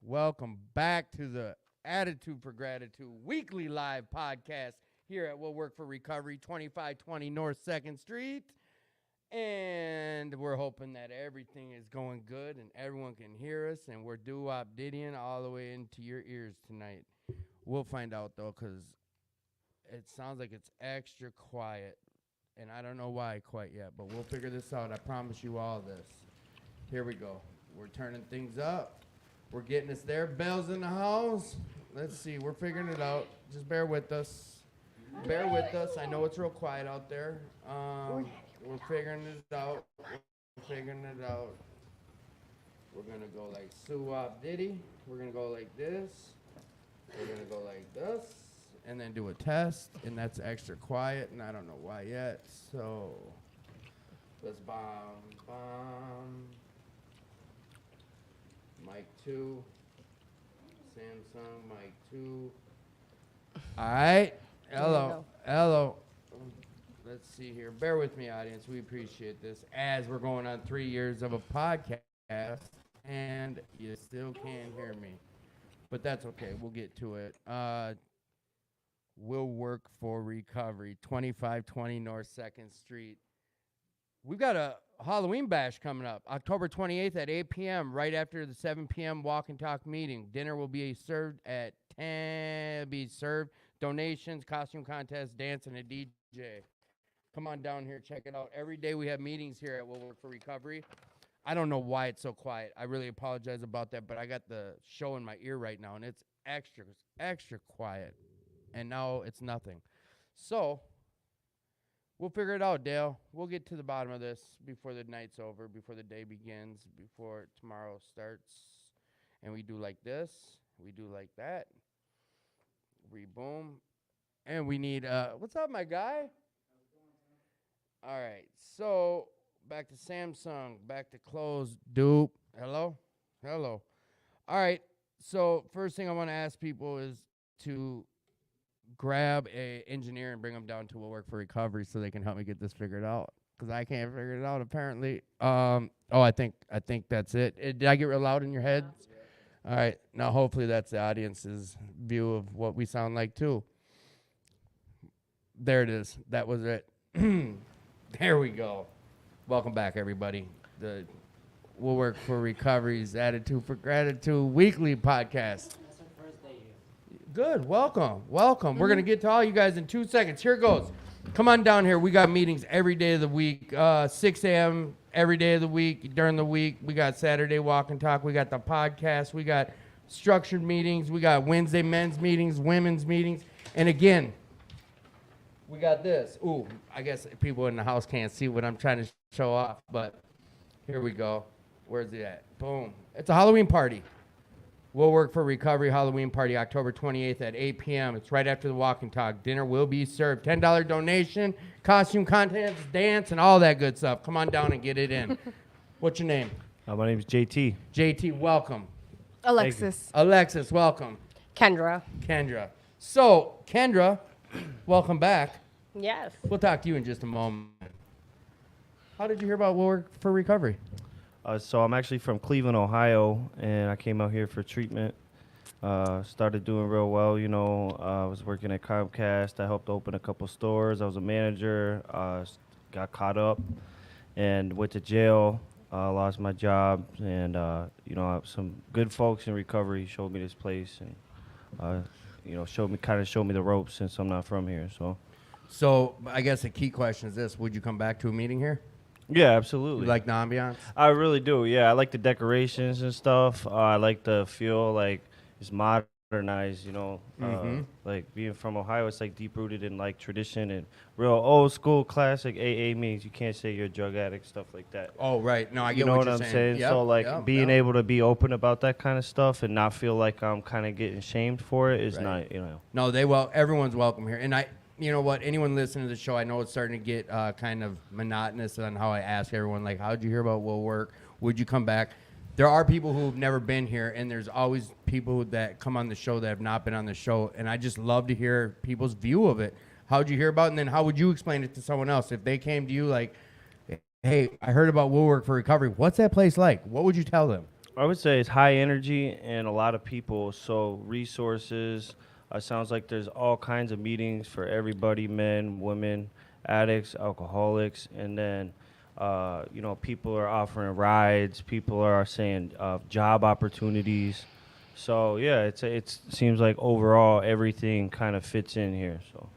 Welcome back to the Attitude for Gratitude weekly live podcast here at We'll Work for Recovery, 2520 North 2nd Street. And we're hoping that everything is going good and everyone can hear us, and we're doo-wop-diddying all the way into your ears tonight. We'll find out, though, because it sounds like it's extra quiet, and I don't know why quite yet, but we'll figure this out. I promise you all this. Here we go. We're turning things up. We're getting us there. Bell's in the house. Let's see. We're figuring it out. Just bear with us. Bear with us. I know it's real quiet out there. We're figuring it out. We're figuring it out. We're going to go like Soo-Wop Diddy. We're going to go like this. We're going to go like this. And then do a test. And that's extra quiet. And I don't know why yet. So let's bomb. Mic 2. Samsung, mic 2. All right. Hello. Let's see here. Bear with me, audience. We appreciate this. As we're going on 3 years of a podcast, and you still can't hear me. But that's okay. We'll get to it. We'll Work for Recovery, 2520 North 2nd Street. We've got a Halloween bash coming up, October 28th at 8 p.m., right after the 7 p.m. walk and talk meeting. Dinner will be served at 10. Donations, costume contest, dance, and a DJ. Come on down here, check it out. Every day we have meetings here at We'll Work for Recovery. I don't know why it's so quiet. I really apologize about that, but I got the show in my ear right now, and it's extra quiet. And now it's nothing. So we'll figure it out, Dale. We'll get to the bottom of this before the night's over, before the day begins, before tomorrow starts. And we do like this. We do like that. Reboom. And we need, what's up, my guy? All right. So back to Samsung, back to close. Dupe. Hello. All right. So first thing I want to ask people is to grab a engineer and bring them down to We'll Work for Recovery so they can help me get this figured out, because I can't figure it out apparently. I think that's it. Did I get real loud in your head? Yeah. All right. Now hopefully that's the audience's view of what we sound like too. There it is. That was it. There we go. Welcome back, everybody. The We'll Work for Recovery's Attitude for Gratitude weekly podcast. Good. Welcome. Mm-hmm. We're going to get to all you guys in 2 seconds. Here goes. Come on down here. We got meetings every day of the week, 6 a.m. every day of the week. During the week, we got Saturday walk and talk. We got the podcast. We got structured meetings. We got Wednesday men's meetings, women's meetings. And again, we got this. Ooh, I guess people in the house can't see what I'm trying to show off, but here we go. Where's it at? Boom. It's a Halloween party. We'll Work for Recovery Halloween party, October 28th at 8 p.m. It's right after the walk and talk. Dinner will be served. $10 donation, costume contest, dance, and all that good stuff. Come on down and get it in. What's your name? My name is JT. JT, welcome. Alexis, welcome. Kendra. So, Kendra, welcome back. Yes. We'll talk to you in just a moment. How did you hear about We'll Work for Recovery? So I'm actually from Cleveland, Ohio, and I came out here for treatment. Started doing real well, I was working at Comcast. I helped open a couple stores. I was a manager. Got caught up and went to jail. Lost my job, and some good folks in recovery showed me this place, and showed me the ropes since I'm not from here. So I guess the key question is this: would you come back to a meeting here? Yeah, absolutely. You like the ambiance? I really do. Yeah, I like the decorations and stuff. I like the feel like it's modernized. Like being from Ohio, it's like deep rooted in like tradition and real old school classic AA meetings. You can't say you're a drug addict, stuff like that. Oh, right. No, I get what you're saying. Yep, so being able to be open about that kind of stuff and not feel like I'm kind of getting shamed for it is not. No, everyone's welcome here, and you know what? Anyone listening to the show, I know it's starting to get kind of monotonous on how I ask everyone, like, how'd you hear about We'll Work? Would you come back? There are people who've never been here, and there's always people that come on the show that have not been on the show, and I just love to hear people's view of it. How'd you hear about it? And then how would you explain it to someone else? If they came to you like, hey, I heard about We'll Work for Recovery. What's that place like? What would you tell them? I would say it's high energy and a lot of people. So resources. Sounds like there's all kinds of meetings for everybody: men, women, addicts, alcoholics, and then people are offering rides. People are saying job opportunities. So yeah, it seems like overall everything kind of fits in here. So.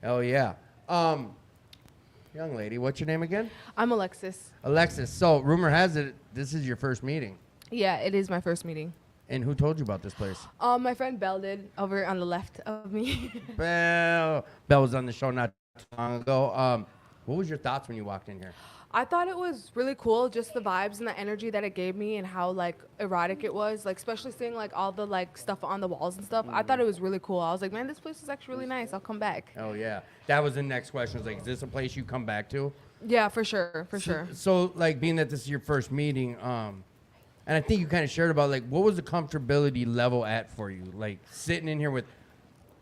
Oh yeah. Young lady, what's your name again? I'm Alexis. Alexis. So rumor has it this is your first meeting. Yeah, it is my first meeting. And who told you about this place? My friend Belle did over on the left of me. Belle was on the show not too long ago. What was your thoughts when you walked in here? I thought it was really cool, just the vibes and the energy that it gave me and how like erotic it was, like especially seeing like all the like stuff on the walls and stuff. I thought it was really cool. I was like, man, this place is actually really nice. I'll come back. Oh yeah, that was the next question. I was like, is this a place you come back to? Yeah, for sure, for sure. So like being that this is your first meeting, and I think you kind of shared about like what was the comfortability level at for you, like sitting in here with.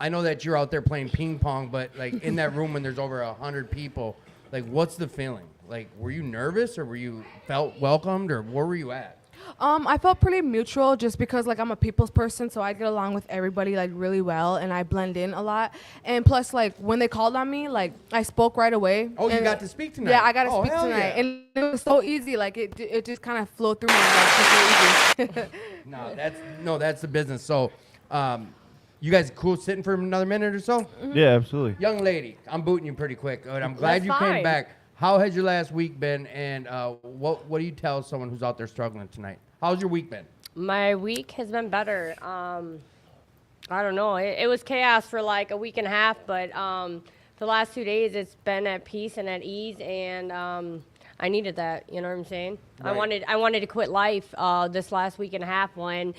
I know that you're out there playing ping pong, but like in that room when there's over 100 people, like what's the feeling? Like, were you nervous or were you felt welcomed or where were you at? I felt pretty neutral just because like I'm a people's person, so I get along with everybody like really well and I blend in a lot. And plus like when they called on me, like I spoke right away. Oh, you got to speak tonight. Yeah, I got to speak hell tonight. yeah. And it was so easy, like it just kind of flowed through me like super easy. That's the business. So, you guys cool sitting for another minute or so? Yeah, absolutely. Young lady, I'm booting you pretty quick. I'm glad That's you came fine. back. How has your last week been, and what do you tell someone who's out there struggling tonight? How's your week been? My week has been better. I don't know. It was chaos for like a week and a half, but the last 2 days it's been at peace and at ease, and I needed that. You know what I'm saying? Right. I wanted to quit life this last week and a half when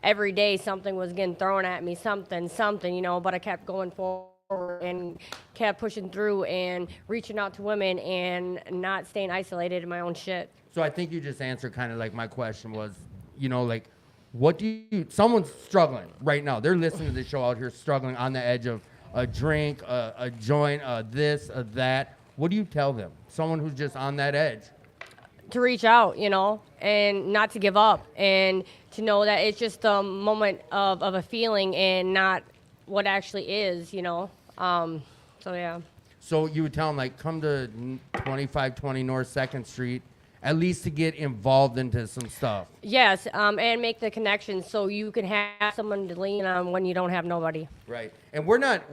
every day something was getting thrown at me, something, you know. But I kept going forward and kept pushing through and reaching out to women and not staying isolated in my own shit. So I think you just answered kind of like my question was, like, what do you, someone's struggling right now. They're listening to the show out here struggling on the edge of a drink, a joint, this, that. What do you tell them? Someone who's just on that edge. To reach out, and not to give up, and to know that it's just a moment of a feeling and not what actually is, So yeah. So you would tell them, like, come to 2520 North 2nd Street, at least to get involved into some stuff. Yes, and make the connection so you can have someone to lean on when you don't have nobody. Right. And we're not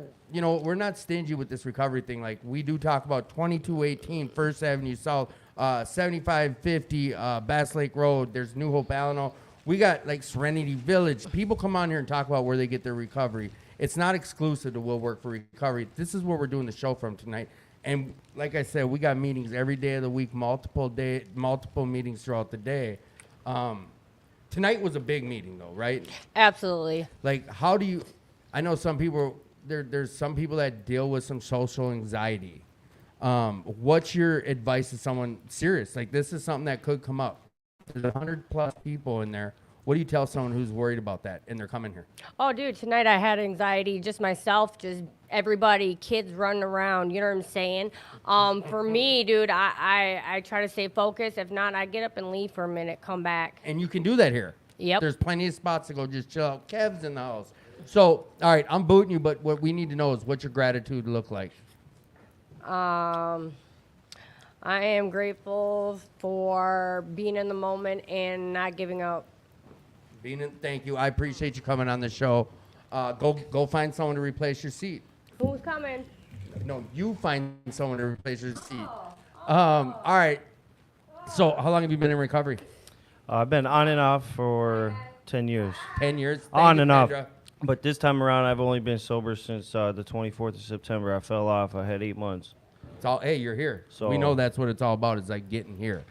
stingy with this recovery thing. Like, we do talk about 2218 First Avenue South, 7550 Bass Lake Road. There's New Hope, Alano. We got, like, Serenity Village. People come on here and talk about where they get their recovery. It's not exclusive to Will Work for Recovery. This is where we're doing the show from tonight. And like I said, we got meetings every day of the week, multiple meetings throughout the day. Tonight was a big meeting, though, right? Absolutely. Like, how do you? I know some people. There's some people that deal with some social anxiety. What's your advice to someone serious? Like, this is something that could come up. There's 100+ people in there. What do you tell someone who's worried about that and they're coming here? Oh, dude, tonight I had anxiety, just myself, just everybody, kids running around, you know what I'm saying? For me, dude, I try to stay focused. If not, I get up and leave for a minute, come back. And you can do that here. Yep. There's plenty of spots to go just chill out. Kev's in the house. So, all right, I'm booting you, but what we need to know is what's your gratitude look like? I am grateful for being in the moment and not giving up. Thank you. I appreciate you coming on the show. Go find someone to replace your seat. Who's coming? No, you find someone to replace your seat. All right. So how long have you been in recovery? I've been on and off for 10 years. 10 years? On and off. Kendra. But this time around, I've only been sober since the 24th of September. I fell off. I had 8 months. Hey, you're here. So we know that's what it's all about. Is like getting here.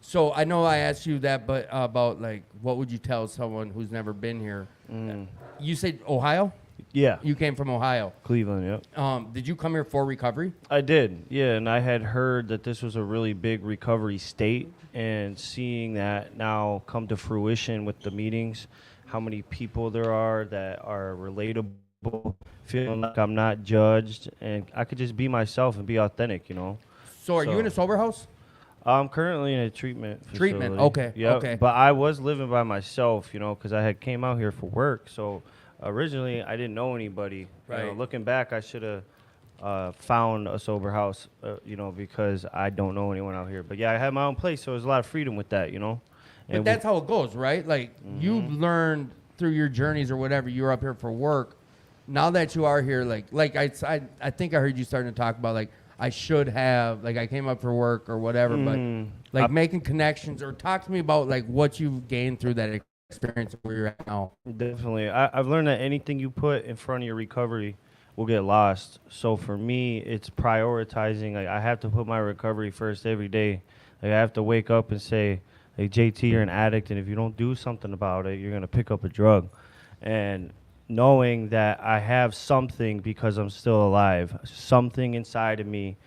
So I know I asked you that, but about like, what would you tell someone who's never been here? You said Ohio? Yeah. You came from Ohio. Cleveland, yep. Did you come here for recovery? I did, yeah. And I had heard that this was a really big recovery state, and seeing that now come to fruition with the meetings, how many people there are that are relatable, feeling like I'm not judged, and I could just be myself and be authentic, So are you in a sober house? I'm currently in a treatment facility. Treatment, okay, Yep. okay. But I was living by myself, you know, because I had came out here for work. So originally, I didn't know anybody. You know, Right. looking back, I should have found a sober house, you know, because I don't know anyone out here. But yeah, I had my own place, so there's a lot of freedom with that, you know. But that's how it goes, right? Like you've learned through your journeys or whatever. You're up here for work. Now that you are here, like I think I heard you starting to talk about like I should have, like I came up for work or whatever, but like making connections or talk to me about like what you've gained through that experience where you're at now. Definitely. I've learned that anything you put in front of your recovery will get lost. So for me, it's prioritizing. Like I have to put my recovery first every day. Like I have to wake up and say, hey, JT, you're an addict, and if you don't do something about it, you're going to pick up a drug. And knowing that I have something because I'm still alive, something inside of me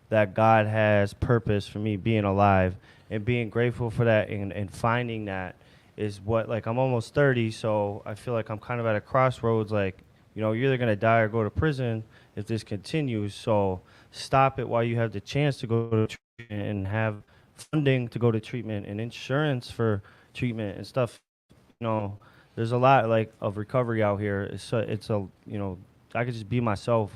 that God has purpose for me being alive, and being grateful for that and finding that is what, like, I'm almost 30, so I feel like I'm kind of at a crossroads, like, you know, you're either going to die or go to prison if this continues, so stop it while you have the chance to go to treatment and have funding to go to treatment and insurance for treatment and stuff. You know, there's a lot like of recovery out here. It's a you know, I could just be myself,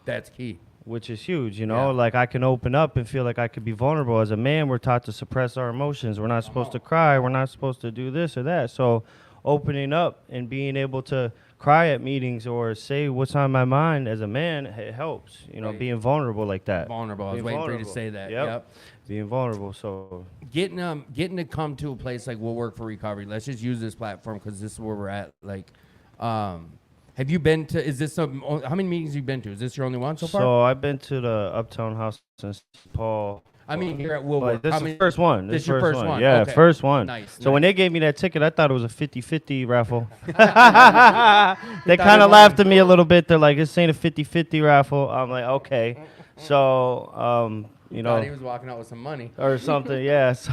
That's key. which is huge. You know, Yeah. like I can open up and feel like I could be vulnerable. As a man, we're taught to suppress our emotions. We're not supposed to cry. We're not supposed to do this or that. So opening up and being able to cry at meetings or say what's on my mind as a man, it helps. You know, Right. being vulnerable like that. Vulnerable. I was Being waiting for you to vulnerable. say that. Yep. Being vulnerable. So Getting to come to a place like We'll Work for Recovery. Let's just use this platform because this is where we're at. Like, have you been to? Is this how many meetings have you been to? Is this your only one so far? So I've been to the Uptown House in St. Paul. I mean, here at We'll But Work. this How is the many- first one. This your first one. Yeah, Okay. first one. Nice, So when nice. they gave me that ticket, I thought it was a 50-50 raffle. They thought kind it of laughed was. at me a little bit. They're like, this ain't a 50-50 raffle. I'm like, okay. So, you Thought he know, was walking out with some money. or something, yes.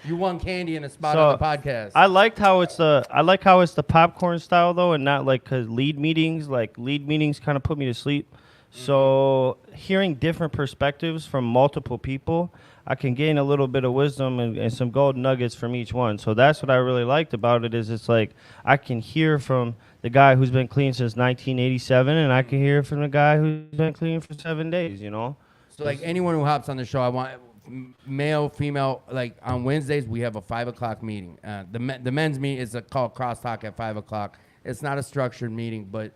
You won candy in a spot So, on the podcast. I like how it's the popcorn style though, and not like 'cause lead meetings kind of put me to sleep. So hearing different perspectives from multiple people, I can gain a little bit of wisdom and some gold nuggets from each one. So that's what I really liked about it is it's like I can hear from the guy who's been clean since 1987, and I can hear from the guy who's been clean for 7 days. You know. So like anyone who hops on the show, I want male, female. Like on Wednesdays, we have a 5 o'clock meeting. The men's meeting is called Crosstalk at 5 o'clock. It's not a structured meeting, but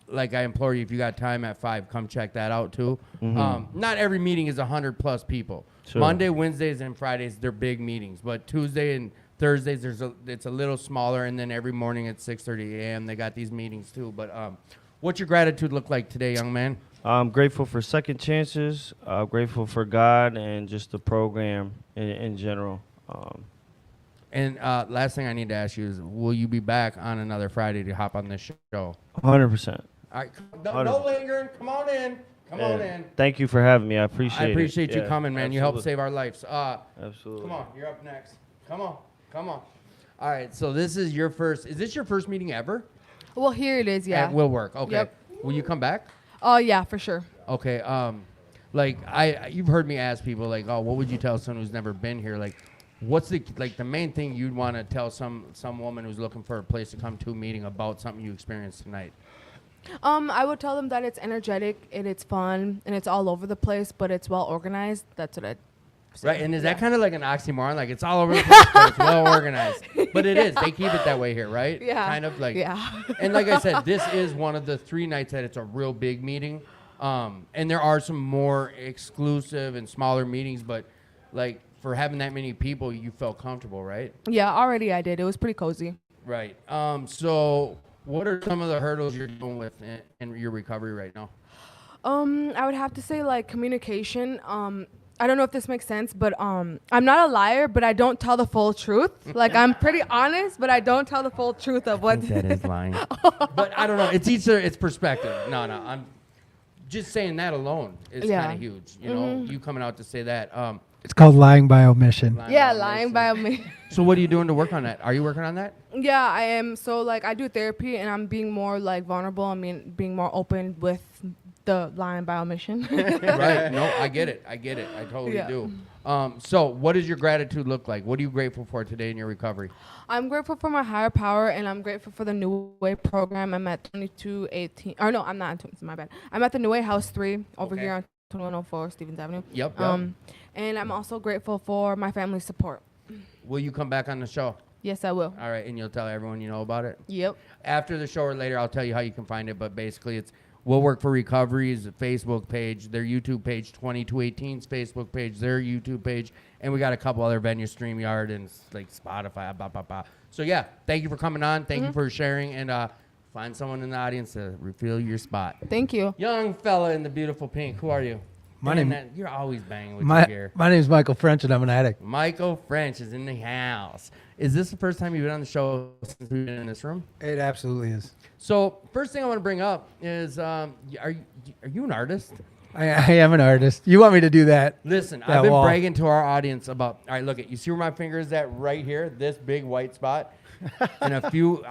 like I implore you, if you got time at 5, come check that out too. Not every meeting is 100+ people. Sure. Monday, Wednesdays, and Fridays they're big meetings, but Tuesday and Thursdays it's a little smaller, and then every morning at 6:30 a.m. they got these meetings too. But what's your gratitude look like today, young man? I'm grateful for second chances. Grateful for God and just the program in general. And last thing I need to ask you is, will you be back on another Friday to hop on this show? 100%. All right, no lingering. Come on in. Come on in. Thank you for having me. I appreciate it. I appreciate you Yeah, coming, man. You helped absolutely. save our lives. Absolutely. Come on, you're up next. Come on. All right, so this is your first. Is this your first meeting ever? Well, here it is. Yeah. At Will Work. Okay. Yep. Will you come back? Oh yeah, for sure. Okay. Like you've heard me ask people like, oh, what would you tell someone who's never been here? Like, what's the main thing you'd want to tell some woman who's looking for a place to come to a meeting about something you experienced tonight? I would tell them that it's energetic and it's fun and it's all over the place, but it's well organized. That's what I'd say. Right, and is that kind of like an oxymoron? Like it's all over the place, but it's well organized. But it is. They keep it that way here, right? Yeah. Kind of like. Yeah. And like I said, this is one of the 3 nights that it's a real big meeting. And there are some more exclusive and smaller meetings, but like for having that many people, you felt comfortable, right? Yeah, already I did. It was pretty cozy. Right. So what are some of the hurdles you're dealing with in your recovery right now? I would have to say like communication. I don't know if this makes sense, but I'm not a liar, but I don't tell the full truth. Like I'm pretty honest, but I don't tell the full truth of what. That is lying. But I don't know. It's it's perspective. No, I'm just saying that alone is Yeah. kind of huge. You know, you coming out to say that. It's called lying by omission. Lying by me. So what are you doing to work on that? Are you working on that? Yeah, I am. So like I do therapy and I'm being more like vulnerable. I mean, being more open with the lying by omission. Right. No, I get it. I totally Yeah. do. So what does your gratitude look like? What are you grateful for today in your recovery? I'm grateful for my higher power, and I'm grateful for the New Way program. I'm at 2218. Or no, I'm not. My bad. I'm at the New Way House 3 over Okay. here on 2104 Stevens Avenue. Yep. And I'm also grateful for my family's support. Will you come back on the show? Yes, I will. All right, and you'll tell everyone you know about it? Yep. After the show or later, I'll tell you how you can find it, but basically it's We'll Work for Recovery's Facebook page, their YouTube page, 2218's Facebook page, their YouTube page, and we got a couple other venues, StreamYard and like Spotify, blah, blah, blah. So yeah, thank you for coming on. Thank you for sharing, and find someone in the audience to refill your spot. Thank you. Young fella in the beautiful pink, who are you? My Damn, name- you're always banging with your gear. My name is Michael French, and I'm an addict. Michael French is in the house. Is this the first time you've been on the show since we've been in this room? It absolutely is. So first thing I want to bring up is, are you an artist? I am an artist. You want me to do that? Listen, That I've been wall. bragging to our audience about. All right, look at you. See where my finger is at right here? This big white spot. In a few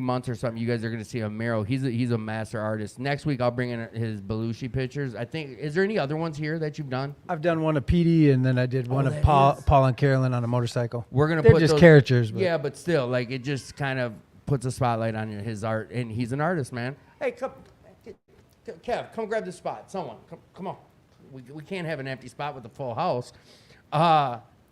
months or something, you guys are gonna see a mural. He's a master artist. Next week, I'll bring in his Belushi pictures. I think. Is there any other ones here that you've done? I've done one of Petey, and then I did one of that is- Paul and Carolyn on a motorcycle. We're gonna They're put just those, characters. But Yeah, but still, like it just kind of puts a spotlight on his art, and he's an artist, man. Hey, Kev, come grab this spot. Someone, come on. We can't have an empty spot with a full house.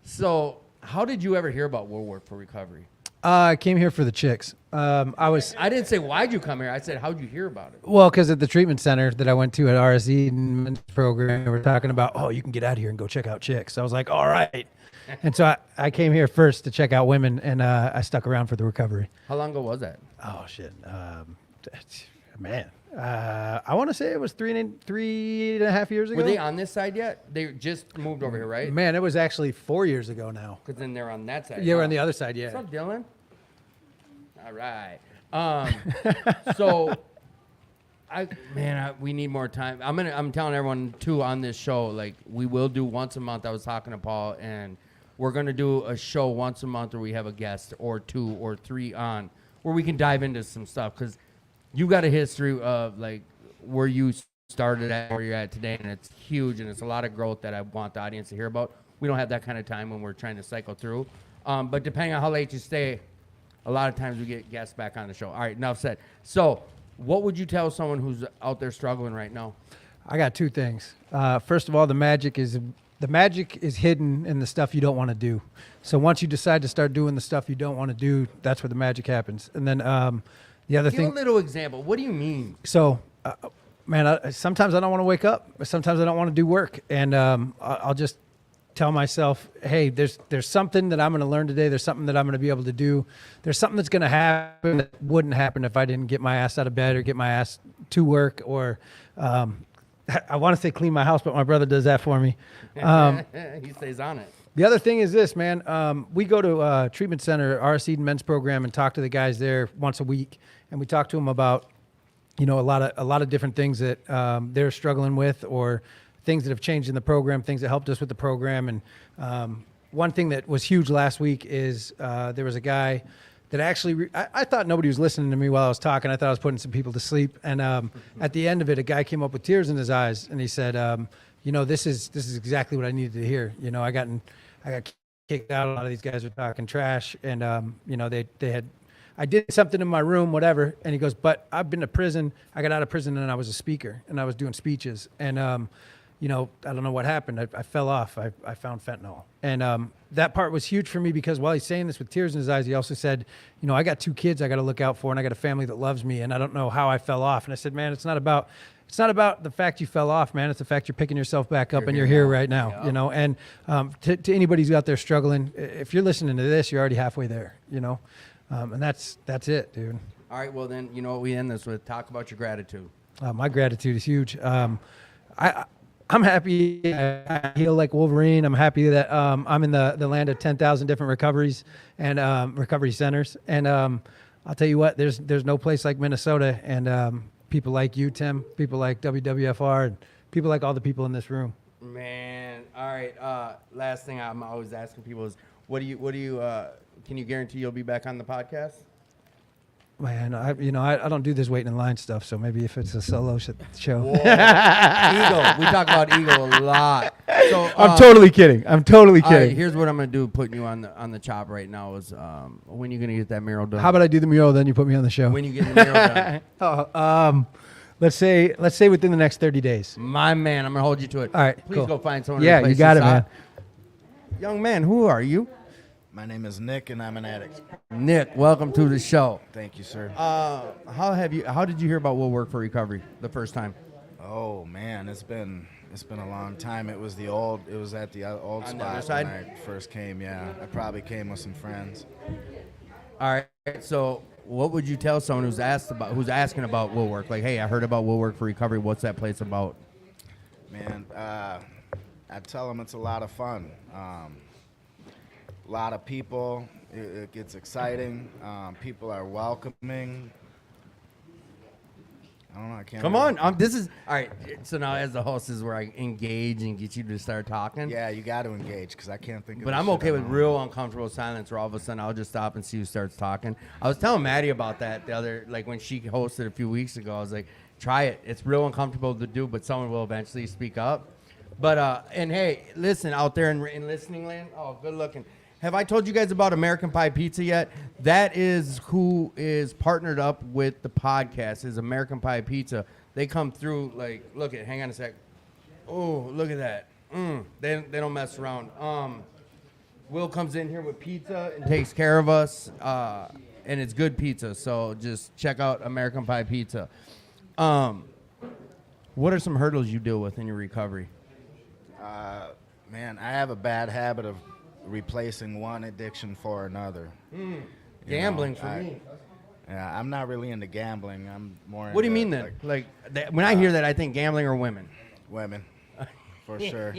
So how did you ever hear about World War for Recovery? I came here for the chicks. I didn't say why'd you come here. I said how'd you hear about it? Well, because at the treatment center that I went to at RSE men's program, they were talking about, oh, you can get out here and go check out chicks. I was like, all right. And so I came here first to check out women, and I stuck around for the recovery. How long ago was that? Oh, shit. Man. I want to say it was 3.5 years ago. Were they on this side yet? They just moved over here, right? Man, it was actually 4 years ago now. Because then they're on that side. Yeah, we're huh? on the other side, What's yeah. up, Dylan? All right. So, we need more time. I'm telling everyone too on this show. Like we will do once a month. I was talking to Paul, and we're gonna do a show once a month where we have a guest or 2 or 3 on, where we can dive into some stuff because you got a history of like where you started at, where you're at today, and it's huge and it's a lot of growth that I want the audience to hear about. We don't have that kind of time when we're trying to cycle through, but depending on how late you stay. A lot of times we get guests back on the show. All right, enough said. So, what would you tell someone who's out there struggling right now? I got 2 things. First of all, the magic is hidden in the stuff you don't want to do. So once you decide to start doing the stuff you don't want to do, that's where the magic happens. And then the other Give thing. a little example. What do you mean? So, man, sometimes I don't want to wake up. Sometimes I don't want to do work, and I'll just tell myself, hey, there's something that I'm going to learn today. There's something that I'm going to be able to do. There's something that's going to happen that wouldn't happen if I didn't get my ass out of bed or get my ass to work, or I want to say clean my house, but my brother does that for me. He stays on it. The other thing is this, man. We go to treatment center, RSE men's program, and talk to the guys there once a week, and we talk to them about, a lot of different things that they're struggling with, or things that have changed in the program, things that helped us with the program. And one thing that was huge last week is there was a guy that actually, I thought nobody was listening to me while I was talking. I thought I was putting some people to sleep. And at the end of it, a guy came up with tears in his eyes, and he said, this is exactly what I needed to hear. I got kicked out. A lot of these guys were talking trash, and I did something in my room, whatever. And he goes, but I've been to prison. I got out of prison, and I was a speaker, and I was doing speeches. And I don't know what happened. I fell off. I found fentanyl. And that part was huge for me because while he's saying this with tears in his eyes, he also said, I got 2 kids I got to look out for, and I got a family that loves me, and I don't know how I fell off. And I said, man, it's not about the fact you fell off, man. It's the fact you're picking yourself back up, and you're here right now, Yeah. And to anybody who's out there struggling, if you're listening to this, you're already halfway there, and that's it, dude. All right, well then, you know what we end this with? Talk about your gratitude. My gratitude is huge. I'm happy I heal like Wolverine. I'm happy that I'm in the land of 10,000 different recoveries and recovery centers. And I'll tell you what, there's no place like Minnesota, and people like you, Tim, people like WWFR, and people like all the people in this room. Man, all right. Last thing I'm always asking people is, what do you? Can you guarantee you'll be back on the podcast? Man, I don't do this waiting in line stuff. So maybe if it's a solo show, Ego. We talk about ego a lot. So I'm totally kidding. I'm totally all right, kidding. here's what I'm gonna do. Putting you on the chop right now is when you gonna get that mural done? How about I do the mural, then you put me on the show? when you get the mural done? Let's say within the next 30 days. My man, I'm gonna hold you to it. All right, Please cool. go find someone. Yeah, to replace you got this it, man. Young man, who are you? My name is Nick, and I'm an addict. Nick, welcome to the show. Thank you, sir. How did you hear about Will Work for Recovery the first time? Oh man, it's been a long time. It was at the old On the spot other side? when I first came. Yeah, I probably came with some friends. All right. So, what would you tell someone who's asking about Will Work? Like, hey, I heard about Will Work for Recovery. What's that place about? Man, I tell them it's a lot of fun. A lot of people. It gets exciting. People are welcoming. I don't know. I can't. Come really- on. This is all right. So now, as the host, is where I engage and get you to start talking. Yeah, you got to engage because I can't think of. But the I'm shit okay I with know. real uncomfortable silence where all of a sudden I'll just stop and see who starts talking. I was telling Maddie about that the other, like when she hosted a few weeks ago. I was like, try it. It's real uncomfortable to do, but someone will eventually speak up. But, and hey, listen, out there in listening land, oh, good looking. Have I told you guys about American Pie Pizza yet? That is who is partnered up with the podcast, is American Pie Pizza. They come through, like, hang on a sec. Oh, look at that. They don't mess around. Will comes in here with pizza and takes care of us, and it's good pizza. So just check out American Pie Pizza. What are some hurdles you deal with in your recovery? Man, I have a bad habit of replacing one addiction for another. You Gambling know, for me. Yeah, I'm not really into gambling. I'm more. What do you into, mean then? Like when I hear that, I think gambling or women. Women, for sure.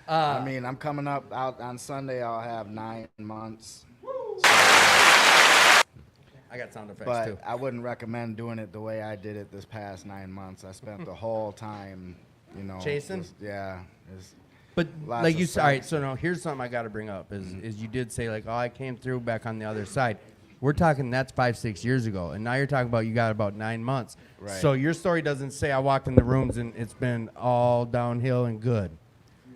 I mean, I'm coming up out on Sunday. I'll have 9 months. I got sound effects But too. I wouldn't recommend doing it the way I did it this past 9 months. I spent the whole time, Chasing? it's But lots like of you said, all right. sex. So now here's something I got to bring up is you did say like, oh, I came through back on the other side. We're talking that's 5-6 years ago, and now you're talking about you got about 9 months. Right. So your story doesn't say I walked in the rooms and it's been all downhill and good.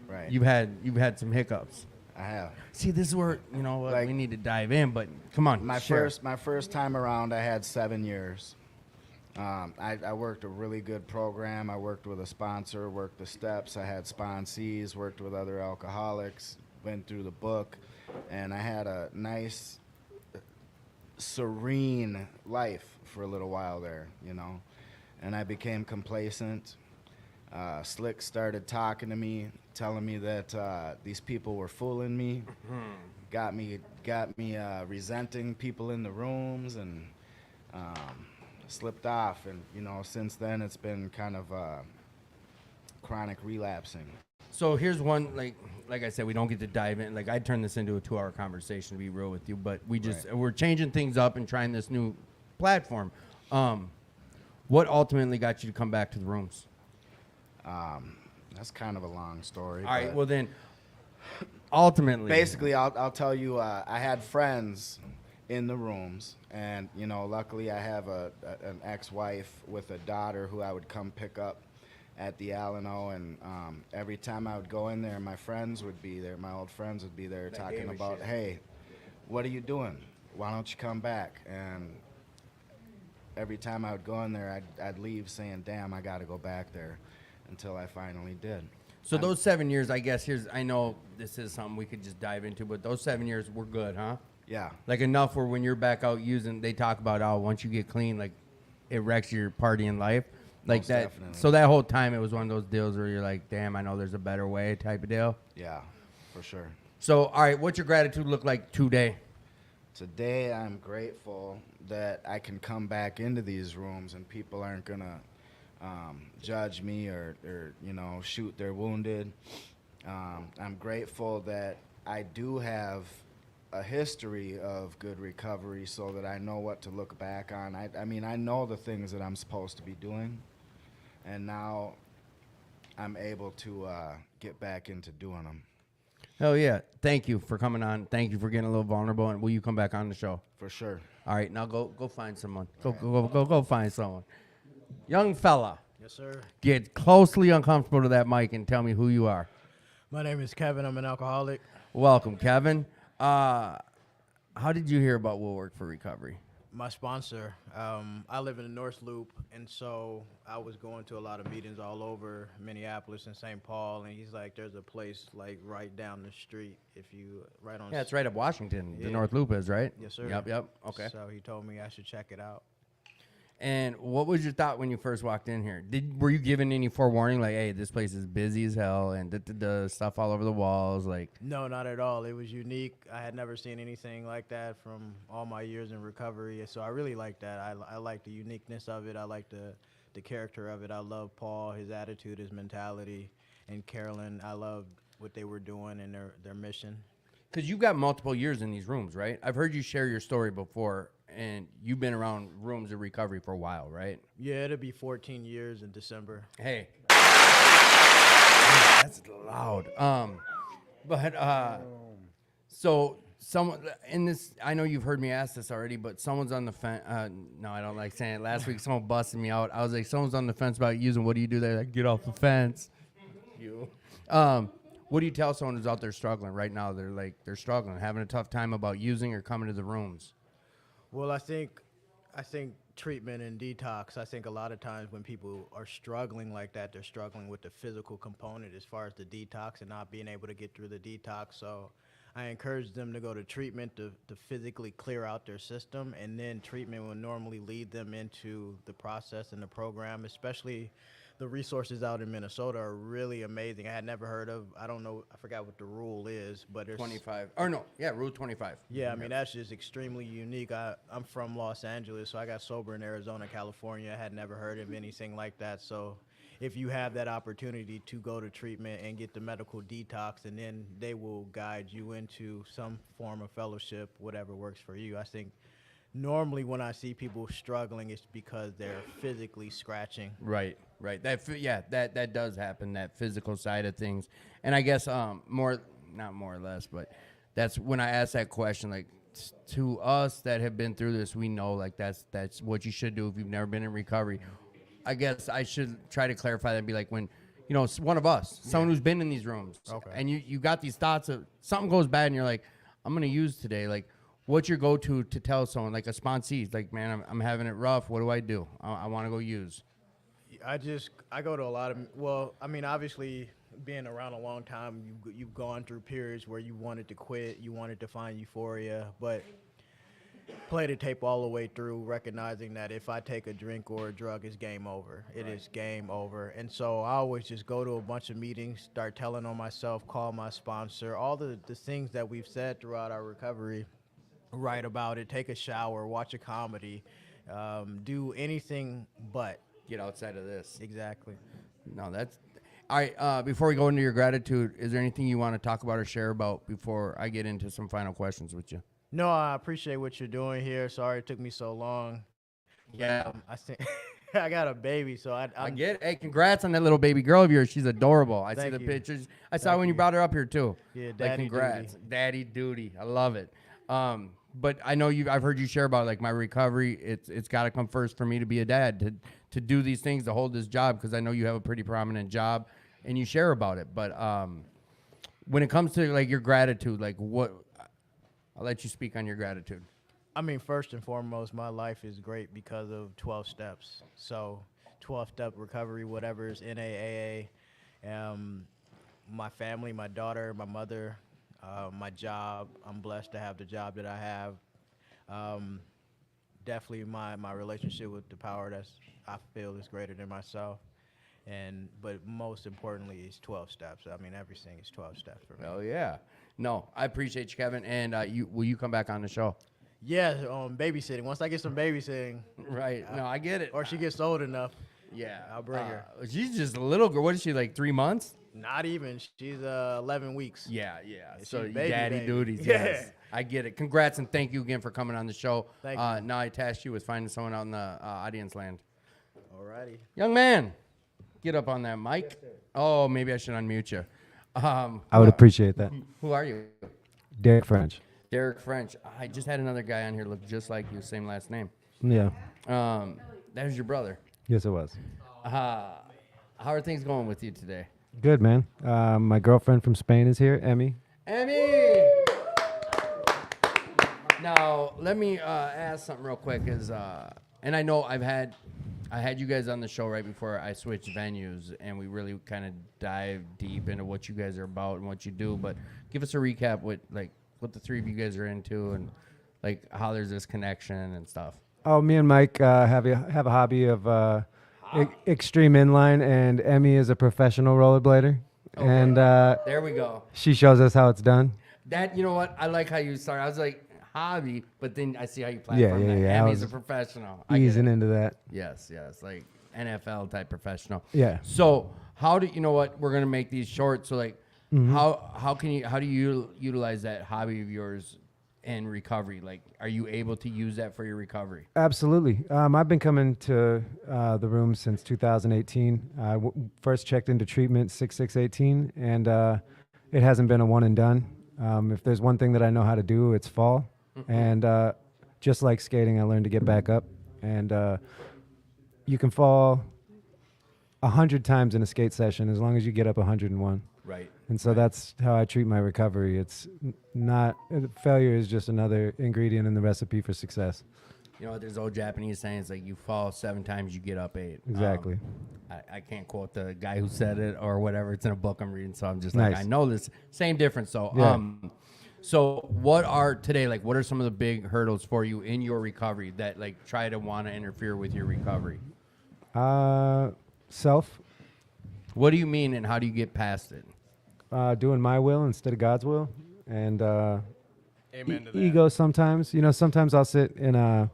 right. You've had some hiccups. I have. See, this is where what, Like- we need to dive in. But come on, My share. first time around, I had 7 years. I worked a really good program. I worked with a sponsor, worked the steps. I had sponsees, worked with other alcoholics, went through the book, and I had a nice, serene life for a little while there, And I became complacent. Slick started talking to me, telling me that these people were fooling me, got me resenting people in the rooms, and slipped off. And since then it's been kind of chronic relapsing. So here's one, like I said, we don't get to dive in. Like I turned this into a 2-hour conversation to be real with you, but we're changing things up and trying this new platform. What ultimately got you to come back to the rooms? That's kind of a long story. All right, but well then, ultimately, basically, I'll tell you, I had friends in the rooms, and luckily I have an ex-wife with a daughter who I would come pick up at the Alano, and every time I would go in there, my friends would be there, my old friends would be there talking about, hey, what are you doing? Why don't you come back? And every time I would go in there, I'd leave saying, damn, I got to go back there, until I finally did. So those 7 years, I guess, I know this is something we could just dive into, but those 7 years were good, huh? Yeah. Like enough where when you're back out using, they talk about, once you get clean, like it wrecks your partying life. Like Most that. definitely. So that whole time it was one of those deals where you're like, damn, I know there's a better way type of deal. Yeah, for sure. So, all right, what's your gratitude look like today? Today, I'm grateful that I can come back into these rooms and people aren't going to judge me or shoot their wounded. I'm grateful that I do have a history of good recovery so that I know what to look back on. I mean, I know the things that I'm supposed to be doing, and now I'm able to get back into doing them. Hell yeah. Thank you for coming on. Thank you for getting a little vulnerable. And will you come back on the show? For sure. All right, now go find someone. Go find someone. Young fella, Yes, sir. get closely uncomfortable to that mic and tell me who you are. My name is Kevin. I'm an alcoholic. Welcome, Kevin. How did you hear about Will Work for Recovery? My sponsor, I live in the North Loop, and so I was going to a lot of meetings all over Minneapolis and St. Paul, and he's like, there's a place like right down the street if you, right on. Yeah, it's right up Washington. The Yeah. North Loop is, right? Yes, sir. Yep. Okay. So he told me I should check it out. And what was your thought when you first walked in here? Were you given any forewarning, like, hey, this place is busy as hell and the stuff all over the walls, like? No, not at all. It was unique. I had never seen anything like that from all my years in recovery, so I really like that. I like the uniqueness of it. I like the character of it. I love Paul, his attitude, his mentality, and Carolyn. I love what they were doing and their mission. Because you've got multiple years in these rooms, right? I've heard you share your story before, and you've been around rooms of recovery for a while, right? Yeah, it'll be 14 years in December. Hey. That's loud. So someone in this, I know you've heard me ask this already, but someone's on the fence. No, I don't like saying it. Last week, someone busted me out. I was like, someone's on the fence about using, what do you do there? Like, get off the fence. You. What do you tell someone who's out there struggling right now? They're struggling, having a tough time about using or coming to the rooms. Well, I think treatment and detox, I think a lot of times when people are struggling like that, they're struggling with the physical component as far as the detox and not being able to get through the detox. So I encourage them to go to treatment to physically clear out their system, and then treatment will normally lead them into the process and the program, especially the resources out in Minnesota are really amazing. I had never heard of, I don't know, I forgot what the rule is, but there's 25. Or no, yeah, Rule 25. Yeah, I mean, that's just extremely unique. I'm from Los Angeles, so I got sober in Arizona, California. I had never heard of anything like that. So if you have that opportunity to go to treatment and get the medical detox, and then they will guide you into some form of fellowship, whatever works for you. I think normally when I see people struggling, it's because they're physically scratching. Right. That does happen, that physical side of things. And I guess not more or less, but that's when I ask that question, like, to us that have been through this, we know, like, that's what you should do if you've never been in recovery. I guess I should try to clarify that and be like, when, you know, one of us, someone who's been in these rooms, and you got these thoughts of something goes bad and you're like, I'm going to use today, like, what's your go-to to tell someone, like a sponsee, like, man, I'm having it rough. What do I do? I want to go use. I go to a lot of, well, I mean, obviously being around a long time, you've gone through periods where you wanted to quit, you wanted to find euphoria, but play the tape all the way through, recognizing that if I take a drink or a drug, it's game over. It is game over. And so I always just go to a bunch of meetings, start telling on myself, call my sponsor, all the things that we've said throughout our recovery, write about it, take a shower, watch a comedy, do anything but. Get outside of this. Exactly. No, that's all right. Before we go into your gratitude, is there anything you want to talk about or share about before I get into some final questions with you? No, I appreciate what you're doing here. Sorry it took me so long. Yeah. I think I got a baby, so I get it. Hey, congrats on that little baby girl of yours. She's adorable. I see Thank the you. pictures. I saw when you brought her up here too. Yeah, Like, daddy congrats. duty. Daddy duty. I love it. But I know I've heard you share about, like, my recovery. It's got to come first for me to be a dad, to do these things, to hold this job, because I know you have a pretty prominent job and you share about it. But when it comes to, like, your gratitude, like, what, I'll let you speak on your gratitude. I mean, first and foremost, my life is great because of 12 steps. So 12-step recovery, whatever is NAAA, my family, my daughter, my mother, my job. I'm blessed to have the job that I have. Definitely my relationship with the power that's I feel is greater than myself. But most importantly is 12 steps. I mean, everything is 12 steps for me. Oh, yeah. No, I appreciate you, Kevin. And will you come back on the show? Yeah, babysitting. Once I get some babysitting, Right. No, I get it. or she gets old enough, Yeah. I'll bring her. She's just a little girl. What is she, like 3 months? not even. She's 11 weeks. Yeah. So she's baby, daddy baby. duties. Yeah. Yes. I get it. Congrats and thank you again for coming on the show. Thank you. Now I task you with finding someone out in the audience land. Alrighty. Young man, get up on that mic. Oh, maybe I should unmute you. I would appreciate that. Who are you? Derek French. Derek French. I just had another guy on here look just like you, same last name. Yeah. That was your brother. Yes, it was. How are things going with you today? Good, man. My girlfriend from Spain is here, Emmy. Emmy! Now, let me ask something real quick. And I know I had you guys on the show right before I switched venues, and we really kind of dive deep into what you guys are about and what you do. But give us a recap what the three of you guys are into, and like how there's this connection and stuff. Oh, me and Mike have a hobby of extreme inline, and Emmy is a professional rollerblader. Okay. And There we go. she shows us how it's done. That, you know what? I like how you started. I was like, hobby, but then I see how you platform that. Yeah. I Emmy's a was professional. I get easing it. into that. Yes, like NFL type professional. Yeah. So how do you know what? We're gonna make these short. So like, how do you utilize that hobby of yours in recovery? Like, are you able to use that for your recovery? Absolutely. I've been coming to the room since 2018. I first checked into treatment 6/6/18, and it hasn't been a one and done. If there's one thing that I know how to do, it's fall. And just like skating, I learned to get back up. And you can fall 100 times in a skate session as long as you get up 101. Right. And so that's how I treat my recovery. It's not failure is just another ingredient in the recipe for success. You know, there's old Japanese saying, it's like you fall 7 times, you get up 8. Exactly. I can't quote the guy who said it or whatever. It's in a book I'm reading, so I'm just Nice. like, I know this. Same difference. So, Yeah. So what are some of the big hurdles for you in your recovery that like try to want to interfere with your recovery? Self, What do you mean, and how do you get past it? doing my will instead of God's will, and Amen to that. ego sometimes. You know, sometimes I'll sit in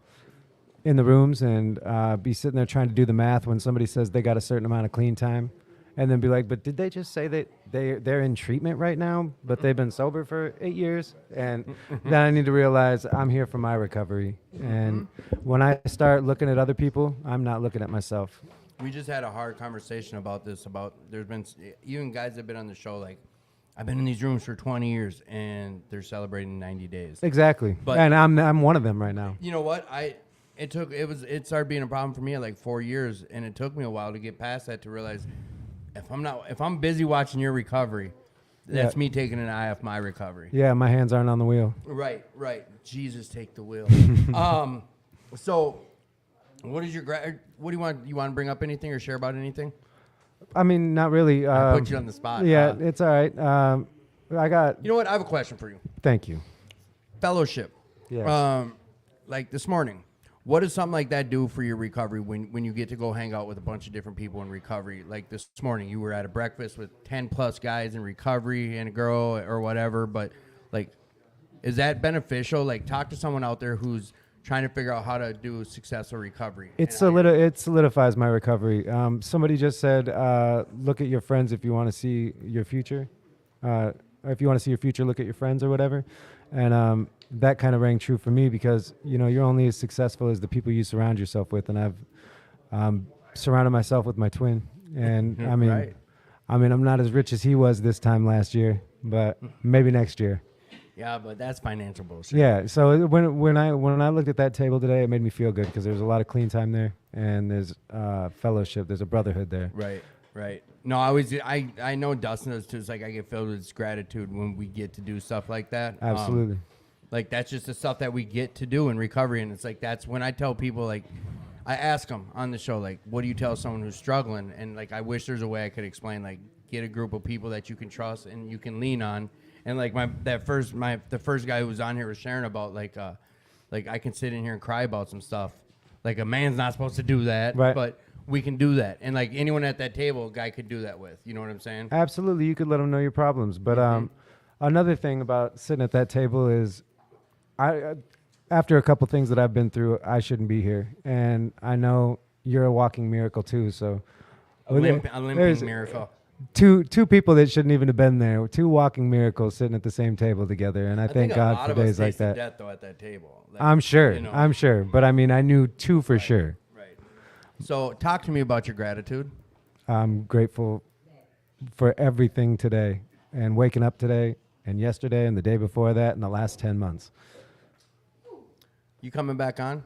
the rooms and be sitting there trying to do the math when somebody says they got a certain amount of clean time, and then be like, but did they just say that they're in treatment right now, but they've been sober for 8 years? And then I need to realize I'm here for my recovery. And when I start looking at other people, I'm not looking at myself. We just had a hard conversation about this. There's been even guys that have been on the show like, I've been in these rooms for 20 years and they're celebrating 90 days. Exactly. But- and I'm one of them right now. You know what? It started being a problem for me at like 4 years, and it took me a while to get past that, to realize if I'm busy watching your recovery, that's me taking an eye off my recovery. Yeah, my hands aren't on the wheel. Right. Jesus, take the wheel. So what is what do you want? You want to bring up anything or share about anything? I mean, not really. I put you on the spot. Yeah, it's all right. I got. You know what? I have a question for you. Thank you. Fellowship. Yes. Like this morning, what does something like that do for your recovery when you get to go hang out with a bunch of different people in recovery? Like this morning, you were at a breakfast with 10 plus guys in recovery and a girl or whatever, but like, is that beneficial? Like, talk to someone out there who's trying to figure out how to do successful recovery. It solidifies my recovery. Somebody just said, look at your friends if you want to see your future. If you want to see your future, look at your friends or whatever. And that kind of rang true for me because, you know, you're only as successful as the people you surround yourself with. And I've surrounded myself with my twin. And I mean, Right. I'm not as rich as he was this time last year, but maybe next year. Yeah, but that's financial bullshit. Yeah. So when I looked at that table today, it made me feel good because there's a lot of clean time there, and there's fellowship. There's a brotherhood there. Right. No, I know Dustin does too. It's like I get filled with gratitude when we get to do stuff like that. Absolutely. Like that's just the stuff that we get to do in recovery, and it's like that's when I tell people, like, I ask them on the show, like, what do you tell someone who's struggling? And like, I wish there's a way I could explain, like, get a group of people that you can trust and you can lean on. And like the first guy who was on here was sharing about like I can sit in here and cry about some stuff. Like a man's not supposed to do that, Right. but we can do that. And like anyone at that table, a guy could do that with. You know what I'm saying? Absolutely, you could let them know your problems. But another thing about sitting at that table is, after a couple things that I've been through, I shouldn't be here, and I know you're a walking miracle too. So, A limping miracle. Two people that shouldn't even have been there. Two walking miracles sitting at the same table together, and I thank God for days like that. Death though at that table. Like, I'm sure. you know. I'm sure. But I mean, I knew two for sure. Right. So talk to me about your gratitude. I'm grateful for everything today. and waking up today and yesterday and the day before that and the last 10 months. You coming back on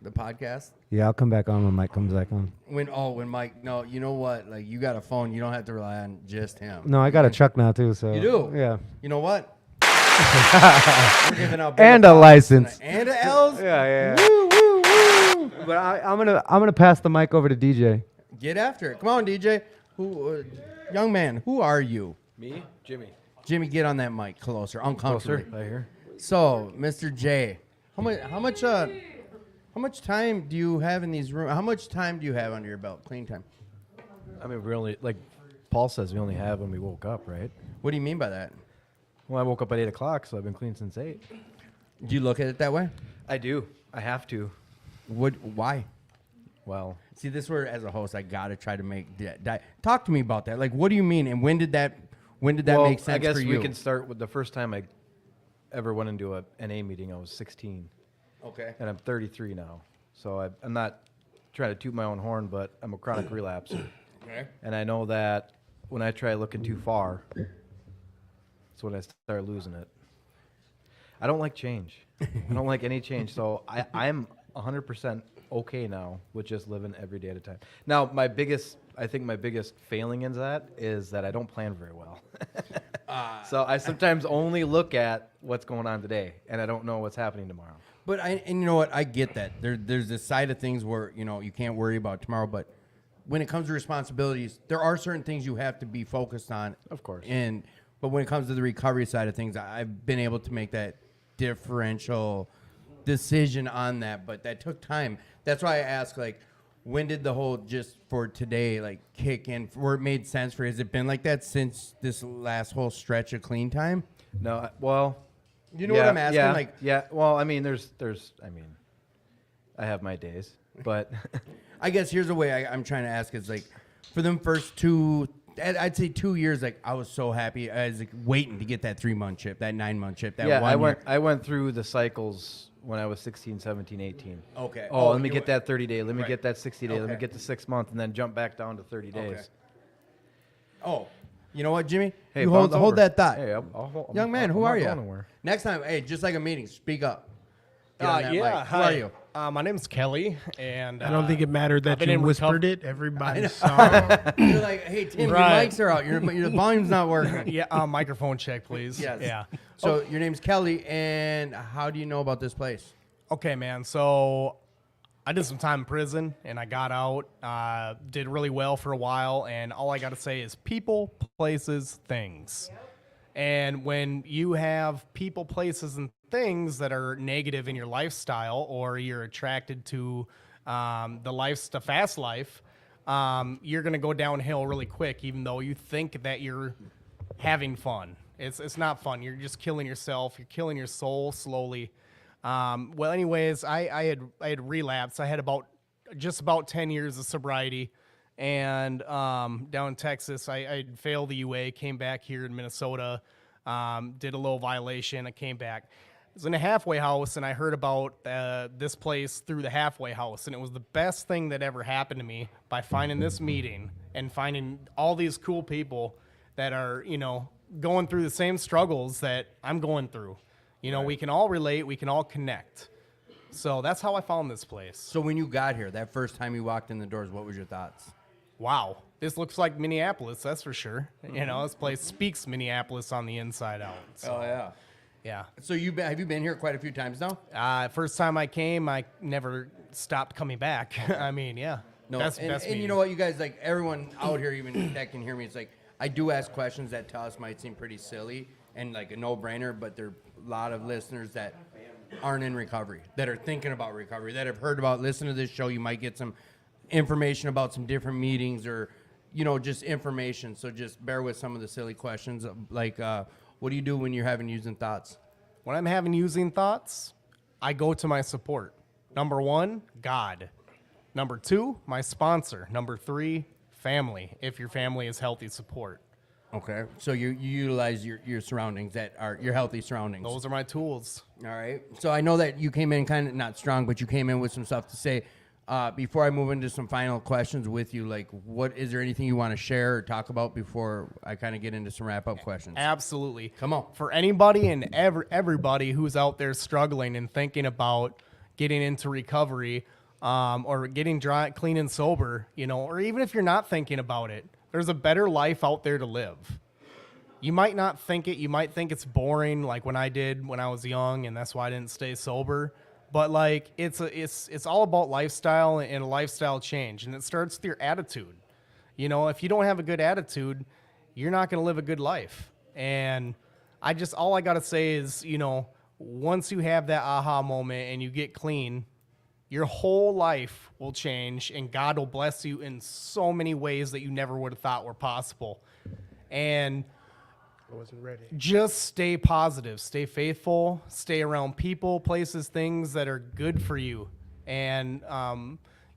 the podcast? Yeah, I'll come back on when Mike comes back on. When Mike, no, you know what? Like, you got a phone. You don't have to rely on just him. No, I got a truck now too, so. You do? Yeah. You know what? We're giving out big And a applause license. tonight. And a L's? Yeah. Woo, woo, woo. But I'm gonna pass the mic over to DJ. Get after it. Come on, DJ. Who, young man, who are you? Me? Jimmy. Jimmy, get on that mic closer. Uncomfortably. Closer. Right here. So, Mr. J, how much time do you have in these rooms? How much time do you have under your belt? Clean time. I mean, we only, like Paul says, we only have when we woke up, right? What do you mean by that? Well, I woke up at 8 o'clock, so I've been clean since 8. Do you look at it that way? I do. I have to. Why? Well, See, this is where, as a host, I gotta try to make talk to me about that. Like, what do you mean, and when did that make sense I guess for you? we can start with the first time I ever went into a NA meeting. I was 16, Okay. and I'm 33 now. So I'm not trying to toot my own horn, but I'm a chronic relapser, Okay. and I know that when I try looking too far, that's when I start losing it. I don't like change. I don't like any change. So I'm 100% okay now with just living every day at a time. Now, I think my biggest failing in that is that I don't plan very well. So I sometimes only look at what's going on today, and I don't know what's happening tomorrow. But and you know what? I get that. There's this side of things where, you can't worry about tomorrow, but when it comes to responsibilities, there are certain things you have to be focused on. Of course. But when it comes to the recovery side of things, I've been able to make that differential decision on that, but that took time. That's why I ask, like, when did the whole just for today, like, kick in, where it made sense for you? Has it been like that since this last whole stretch of clean time? No, well, You know what I'm asking? Yeah, Like, yeah. Well, I mean, I have my days, but I guess here's the way I'm trying to ask is, like, for them first I'd say 2 years, like, I was so happy. I was, like, waiting to get that 3-month chip, that 9-month chip, that yeah, 1 year. I went through the cycles when I was 16, 17, 18. Okay. Oh, let me you get that 30-day. Let me Right. get that 60-day. Let me Okay. get the 6-month, and then jump back down to 30 days. Okay. Oh, you know what, Jimmy? Hey, you bounce hold over. that thought. Hey, I'll Young man, I'm who not are you? going nowhere. Next time, hey, just like a meeting, speak up. Get on that Yeah, mic. Who hi. are you? My name's Kelly, and I don't think it mattered that been you in whispered recover- it. Everybody saw. You're like, hey, Tim, Right. your mics are out. Your volume's not working. yeah, microphone check, please. Yes. Yeah. So your name's Kelly, and how do you know about this place? Okay, man. So I did some time in prison, and I got out. Did really well for a while, and all I got to say is people, places, things. And when you have people, places, and things that are negative in your lifestyle, or you're attracted to the fast life, you're gonna go downhill really quick. Even though you think that you're having fun, it's not fun. You're just killing yourself. You're killing your soul slowly. Well, anyways, I had relapsed. I had just about 10 years of sobriety. And down in Texas, I failed the UA, came back here in Minnesota, did a little violation. I came back. I was in a halfway house, and I heard about this place through the halfway house, and it was the best thing that ever happened to me by finding this meeting and finding all these cool people that are, going through the same struggles that I'm going through. We can all relate. We can all connect. So that's how I found this place. So when you got here, that first time you walked in the doors, what was your thoughts? Wow, this looks like Minneapolis, that's for sure. This place speaks Minneapolis on the inside out. So, yeah. yeah. So have you been here quite a few times now? First time I came, I never stopped coming back. I mean, yeah. No. Best And meeting. you know what, you guys, like, everyone out here, even that can hear me, it's like, I do ask questions that to us might seem pretty silly and like a no-brainer, but there are a lot of listeners that aren't in recovery, that are thinking about recovery, that have heard about, listen to this show, you might get some information about some different meetings or, just information. So just bear with some of the silly questions. Like, what do you do when you're having using thoughts? When I'm having using thoughts, I go to my support. Number 1, God. Number 2, my sponsor. Number 3, family. If your family is healthy support. Okay. So you utilize your surroundings that are your healthy surroundings. Those are my tools. All right. So I know that you came in kind of not strong, but you came in with some stuff to say. Before I move into some final questions with you, like, what is there anything you want to share or talk about before I kind of get into some wrap up questions? Absolutely. Come on. For anybody and everybody who's out there struggling and thinking about getting into recovery, or getting dry, clean and sober, you know, or even if you're not thinking about it, there's a better life out there to live. You might not think it. You might think it's boring, like when I did when I was young, and that's why I didn't stay sober. But like it's all about lifestyle and a lifestyle change, and it starts with your attitude. You know, if you don't have a good attitude, you're not going to live a good life. And all I got to say is, you know, once you have that aha moment and you get clean, your whole life will change, and God will bless you in so many ways that you never would have thought were possible. And I wasn't ready. just stay positive, stay faithful, stay around people, places, things that are good for you. And,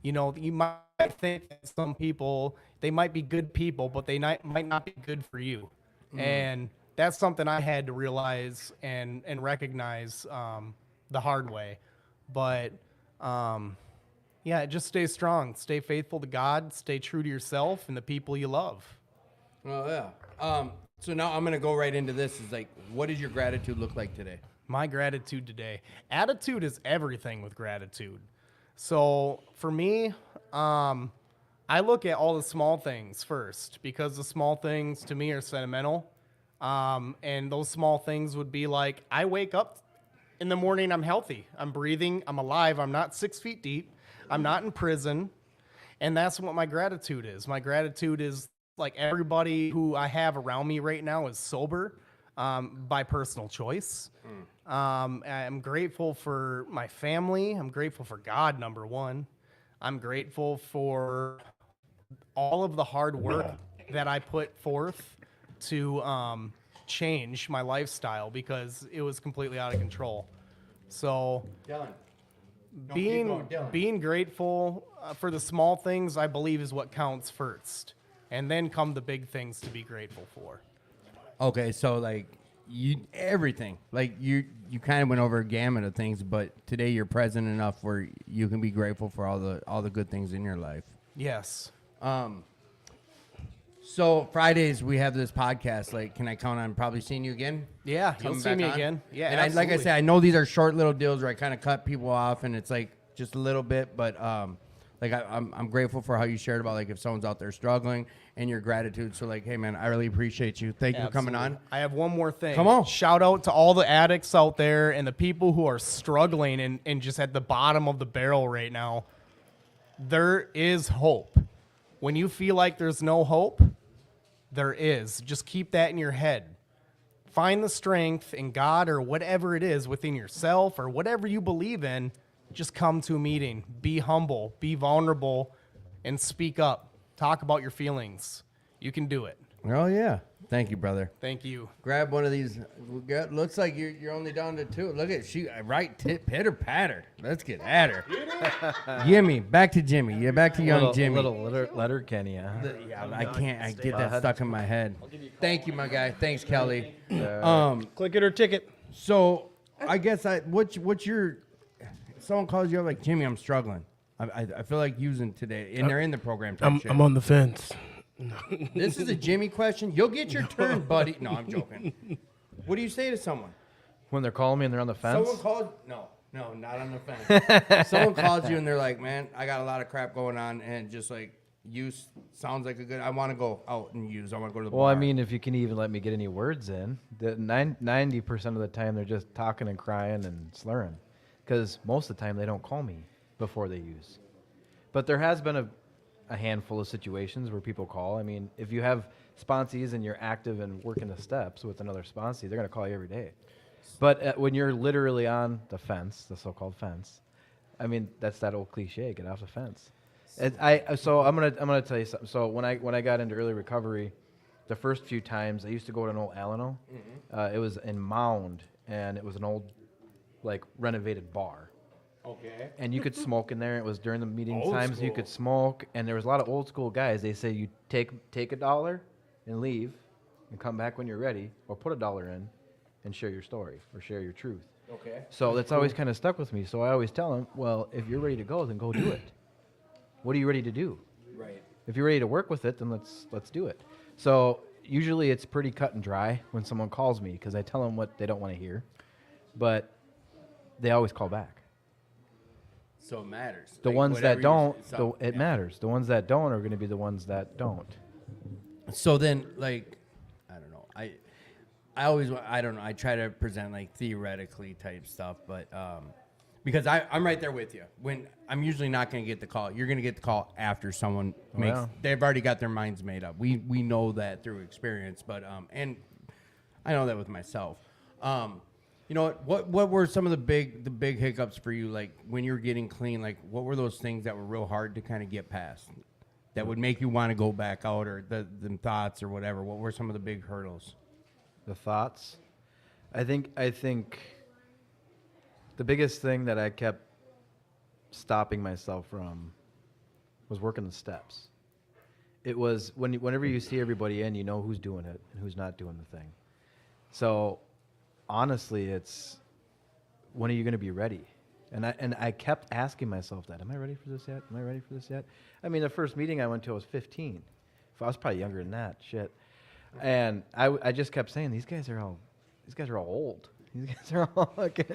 you know, you might think that some people, they might be good people, but they might not be good for you. And that's something I had to realize and recognize the hard way. But, yeah, just stay strong, stay faithful to God, stay true to yourself and the people you love. Oh, yeah. So now I'm going to go right into this. Is like, what does your gratitude look like today? My gratitude today. Attitude is everything with gratitude. So for me, I look at all the small things first, because the small things to me are sentimental. And those small things would be like, I wake up in the morning, I'm healthy, I'm breathing, I'm alive, I'm not 6 feet deep, I'm not in prison. And that's what my gratitude is. My gratitude is like everybody who I have around me right now is sober by personal choice. I'm grateful for my family. I'm grateful for God, number one. I'm grateful for all of the hard work that I put forth to change my lifestyle, because it was completely out of control. So Dylan. being grateful for the small things, I believe, is what counts first. And then come the big things to be grateful for. Okay, so like everything, like you kind of went over a gamut of things, but today you're present enough where you can be grateful for all the good things in your life. Yes. So Fridays we have this podcast. Like, can I count on probably seeing you again? Yeah, you'll Coming see back me on? again. Yeah, and like I absolutely. said, I know these are short little deals where I kind of cut people off, and it's like just a little bit, but like I'm grateful for how you shared about like if someone's out there struggling and your gratitude. So like, hey man, I really appreciate you. Thank you for coming on. I have one more thing. Come on. Shout out to all the addicts out there and the people who are struggling and just at the bottom of the barrel right now. There is hope. When you feel like there's no hope, there is. Just keep that in your head. Find the strength in God or whatever it is within yourself or whatever you believe in. Just come to a meeting. Be humble. Be vulnerable. And speak up. Talk about your feelings. You can do it. Oh yeah. Thank you, brother. Thank you. Grab one of these. Looks like you're only down to two. Look at she right pitter patter. Let's get at her. Jimmy, back to Jimmy. Yeah, back to young Jimmy. Little letter Kenny, huh? Yeah, I can't. I get that stuck in my head. Thank you, my guy. Thanks, Kelly. Click it or ticket. So I guess what's your? Someone calls you up like, Jimmy, I'm struggling. I feel like using today, and they're in the program. I'm on the fence. This is a Jimmy question. You'll get your turn, buddy. No, I'm joking. What do you say to someone? When they're calling me and they're on the fence? Someone called. No, not on the fence. Someone calls you and they're like, man, I got a lot of crap going on, and just like use sounds like a good. I want to go out and use. I want to go to the Well, bar. I mean, if you can even let me get any words in, 90% of the time they're just talking and crying and slurring, because most of the time they don't call me before they use. But there has been a handful of situations where people call. I mean, if you have sponsees and you're active and working the steps with another sponsee, they're going to call you every day. But when you're literally on the fence, the so-called fence, I mean, that's that old cliche, get off the fence. So I'm gonna tell you something. So when I got into early recovery, the first few times I used to go to an old Alano. It was in Mound, and it was an old, like, renovated bar. Okay. And you could smoke in there. It was during the meeting Old times. You school. could smoke, and there was a lot of old school guys. They say you take $1 and leave, and come back when you're ready, or put $1 in, and share your story or share your truth. Okay. So that's always kind of stuck with me. So I always tell them, well, if you're ready to go, then go do it. What are you ready to do? Right. If you're ready to work with it, then let's do it. So usually it's pretty cut and dry when someone calls me because I tell them what they don't want to hear, but they always call back. So it matters. The Like, ones whatever that you don't, s- so- it matters. The ones that don't are going to be the ones that don't. So then, like, I don't know. I always, I don't know. I try to present like theoretically type stuff, but because I'm right there with you. When I'm usually not going to get the call, you're going to get the call after someone makes. yeah. They've already got their minds made up. We know that through experience, but and I know that with myself. You know what were some of the big hiccups for you? Like when you were getting clean, like what were those things that were real hard to kind of get past? That would make you want to go back out, or the thoughts, or whatever. What were some of the big hurdles? The thoughts. I think the biggest thing that I kept stopping myself from was working the steps. It was whenever you see everybody in, you know who's doing it and who's not doing the thing. So honestly, it's when are you going to be ready? And I kept asking myself that. Am I ready for this yet? Am I ready for this yet? I mean, the first meeting I went to, I was 15. I was probably younger than that. Shit. And I just kept saying, these guys are all old. These guys are all,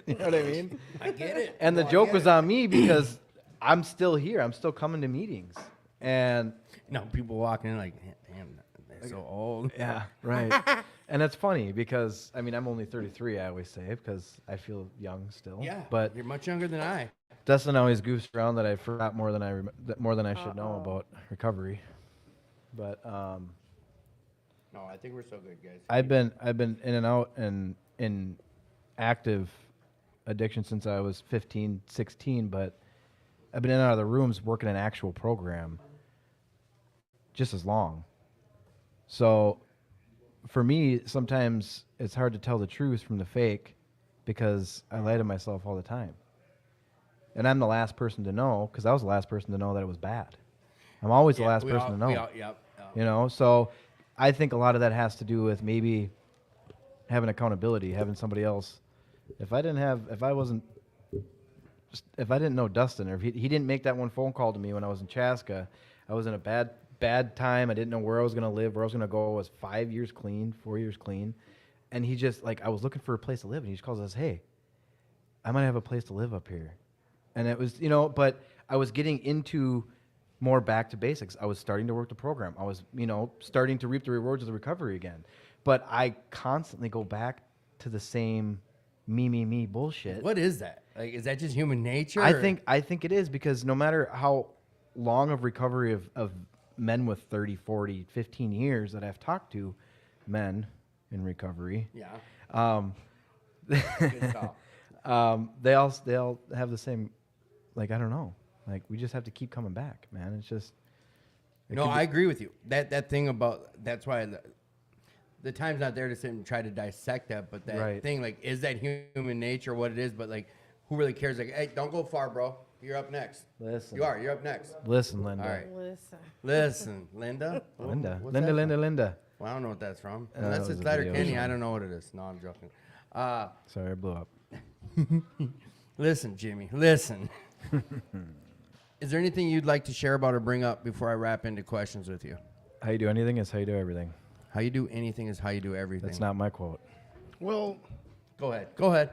you know what I mean? I get it. And the No, I joke get was it. on me because I'm still here. I'm still coming to meetings. And No, people walking in like, damn, they're so old. yeah, right. And it's funny because, I mean, I'm only 33, I always say, because I feel young still. Yeah, But you're much younger than I. Dustin always goofs around that I forgot more than I should know about recovery. But No, I think we're so good, guys. I've been in and out and in active addiction since I was 15, 16, but I've been in and out of the rooms working an actual program just as long. So for me, sometimes it's hard to tell the truth from the fake because I lie to myself all the time. And I'm the last person to know because I was the last person to know that it was bad. I'm always the last person to know. Yep. You know, so I think a lot of that has to do with maybe having accountability, having somebody else. If I didn't know Dustin, or if he didn't make that one phone call to me when I was in Chaska, I was in a bad time. I didn't know where I was going to live, where I was going to go. I was 5 years clean, 4 years clean. And he just, I was looking for a place to live, and he just calls us, hey, I might have a place to live up here. And it was, but I was getting into more back to basics. I was starting to work the program. I was, starting to reap the rewards of the recovery again. But I constantly go back to the same me bullshit. What is that? Like, is that just human nature? I think it is because no matter how long of recovery of men with 30, 40, 15 years that I've talked to, men in recovery, Yeah. Good call. they all have the same, I don't know. We just have to keep coming back, man. It's just. No, I agree with you. That thing about, that's why the time's not there to sit and try to dissect that, but that Right. thing, is that human nature, what it is, but who really cares? Hey, don't go far, bro. You're up next. Listen. You're up next. Listen, Linda. All right. Listen. Listen, Linda. Linda. What's Linda, that Linda, from? Linda. Well, I don't know what that's from. That Unless was it's a that or video Kenny, show. I don't know what it is. No, I'm joking. Sorry, I blew up. Listen, Jimmy, listen. Is there anything you'd like to share about or bring up before I wrap into questions with you? How you do anything is how you do everything. How you do anything is how you do everything. That's not my quote. Well, Go ahead.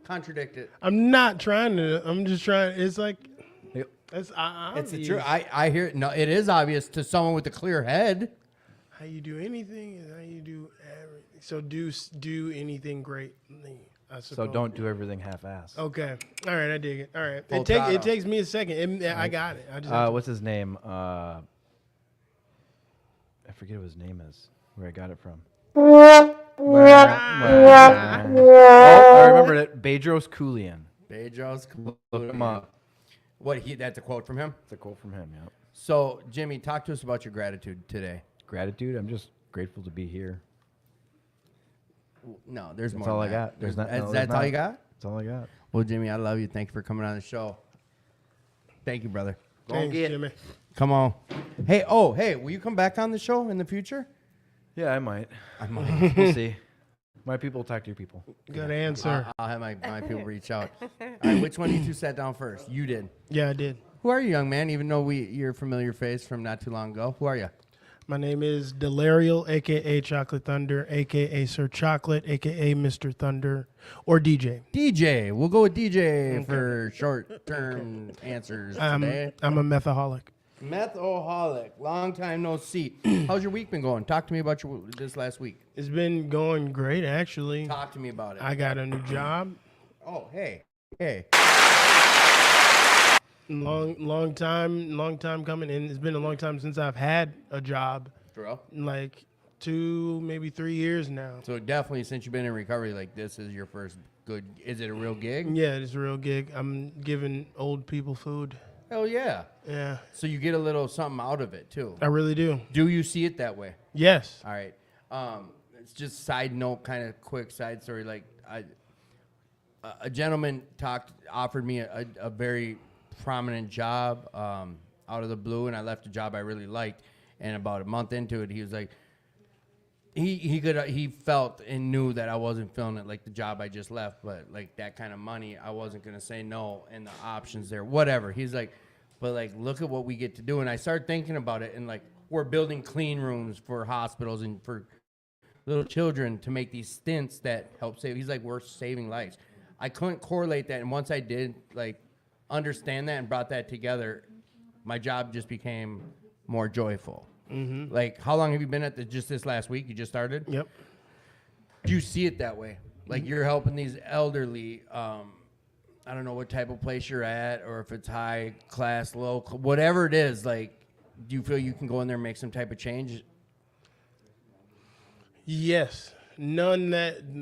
Contradict it. I'm not trying to. I'm just trying. It's like Yep. it's It's the truth. I hear it. No, it is obvious to someone with a clear head. How you do anything is how you do everything. So do anything greatly. I So suppose. don't do everything half-assed. Okay. All right. I dig it. All right. Full It throttle. takes me a second. I got it. I just have to- What's his name? I forget what his name is. Where I got it from. Oh, I remember it. Bedros Keuilian. Bedros. Look him up. That's a quote from him? It's a quote from him. Yeah. So, Jimmy, talk to us about your gratitude today. Gratitude. I'm just grateful to be here. No, there's That's more. all than I that. got. There's not. no, That's there's all you not. got? That's all I got. Well, Jimmy, I love you. Thank you for coming on the show. Thank you, brother. Thanks, Jimmy. Come on. Hey, will you come back on the show in the future? Yeah, I might. I might. We'll see. My people will talk to your people. Good answer. I'll have my people reach out. All right, which one of you two sat down first? You did. Yeah, I did. Who are you, young man? Even though you're a familiar face from not too long ago. Who are you? My name is Delarial, a.k.a. Chocolate Thunder, a.k.a. Sir Chocolate, a.k.a. Mr. Thunder, or DJ. DJ. We'll go with DJ for short-term answers today. I'm a methaholic. Methoholic. Long time no see. How's your week been going? Talk to me about this last week. It's been going great, actually. Talk to me about it. I got a new job. Oh, hey. Long time coming, and it's been a long time since I've had a job. For real? Like 2, maybe 3 years now. So definitely, since you've been in recovery, like this is your first good. Is it a real gig? Yeah, it's a real gig. I'm giving old people food. Hell yeah. Yeah, So you get a little something out of it too. I really do. Do you see it that way? Yes. All right. It's just side note, kind of quick side story. Like a gentleman offered me a very prominent job out of the blue, and I left a job I really liked. And about a month into it, he was like, he felt and knew that I wasn't feeling it, like the job I just left, but like that kind of money, I wasn't gonna say no, and the options there, whatever. He's like, but like, look at what we get to do. And I started thinking about it, and like, we're building clean rooms for hospitals and for little children to make these stints that help save. He's like, we're saving lives. I couldn't correlate that, and once I did, like, understand that and brought that together, my job just became more joyful. Mm-hmm. Like, how long have you been at just this last week? You just started? Yep. Do you see it that way? Like, you're helping these elderly, I don't know what type of place you're at, or if it's high class, low, whatever it is, like, do you feel you can go in there and make some type of change? Yes. None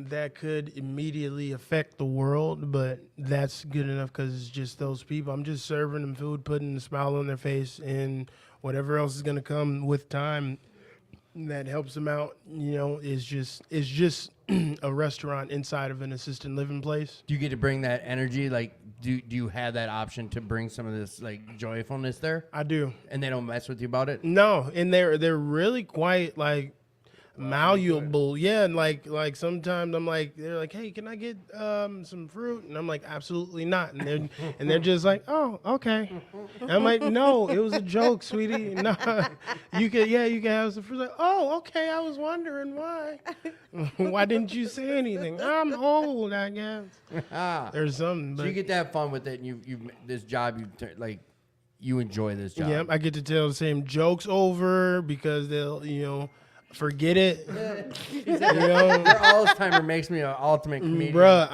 that could immediately affect the world, but that's good enough because it's just those people. I'm just serving them food, putting a smile on their face, and whatever else is going to come with time that helps them out, is just a restaurant inside of an assisted living place. Do you get to bring that energy? Like, do you have that option to bring some of this like joyfulness there? I do. And they don't mess with you about it? No, and they're really quite like malleable. Yeah, and like sometimes I'm like, they're like, hey, can I get some fruit? And I'm like, absolutely not. And they're just like, oh, okay. And I'm like, no, it was a joke, sweetie. No, you can have some fruit. Like, oh, okay. I was wondering why. Why didn't you say anything? I'm old, I guess. There's something. So you get to have fun with it, and you this job you enjoy this job. Yeah, I get to tell the same jokes over because they'll forget it. Your Alzheimer makes me an ultimate comedian. Bruh,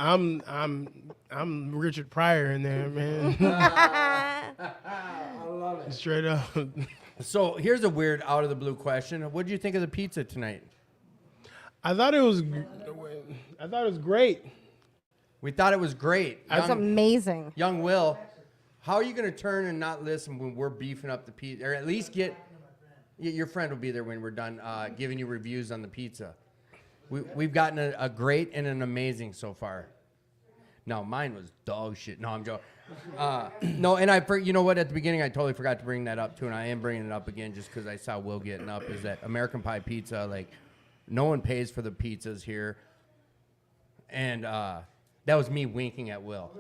I'm Richard Pryor in there, man. I love it. Straight up. So here's a weird out of the blue question. What did you think of the pizza tonight? I thought it was great. We thought it was great. It's amazing. Young Will, how are you going to turn and not listen when we're beefing up the pizza, or at least get? Your friend will be there when we're done giving you reviews on the pizza. We've gotten a great and an amazing so far. No, mine was dog shit. No, I'm joking. No, and you know what? At the beginning, I totally forgot to bring that up too, and I am bringing it up again just because I saw Will getting up. Is that American Pie Pizza? Like, no one pays for the pizzas here, and that was me winking at Will.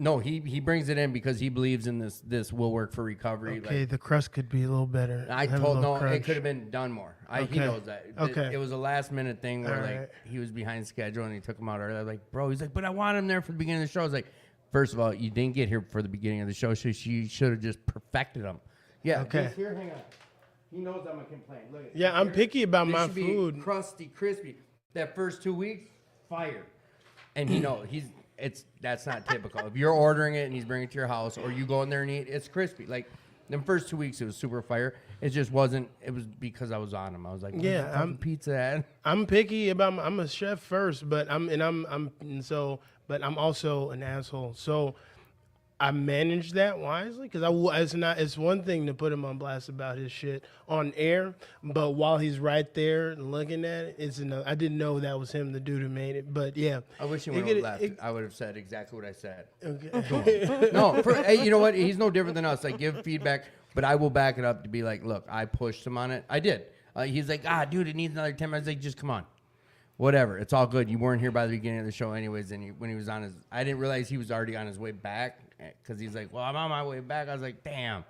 No, he brings it in because he believes in this will work for recovery. Okay, like, the crust could be a little better. It could have been done more. Okay. He knows that. Okay. It was a last minute thing where All like right. he was behind schedule and he took him out early. I was like, bro, he's like, but I want him there for the beginning of the show. I was like, first of all, you didn't get here for the beginning of the show, so you should have just perfected him. Yeah. Okay. Just here, hang on. He knows I'm gonna complain. Look at Yeah, I'm picky about this my should be food. crusty, crispy. That first 2 weeks, fire. And that's not typical. If you're ordering it and he's bringing it to your house, or you go in there and eat, it's crispy. Like, the first 2 weeks, it was super fire. It just wasn't. It was because I was on him. I was like, Yeah, where's the fucking pizza at? I'm picky about. I'm a chef first, but I'm also an asshole. So I manage that wisely because it's one thing to put him on blast about his shit on air, but while he's right there looking at it, it's another. I didn't know that was him, the dude who made it. But yeah, I wish he would have left. I would have said exactly what I said. Okay. No, hey, you know what? He's no different than us. Like, give feedback, but I will back it up to be like, look, I pushed him on it. I did. He's like, dude, it needs another 10 minutes. Like, just come on. whatever. It's all good. You weren't here by the beginning of the show anyways. And when he was on his, I didn't realize he was already on his way back because he's like, well, I'm on my way back. I was like, damn.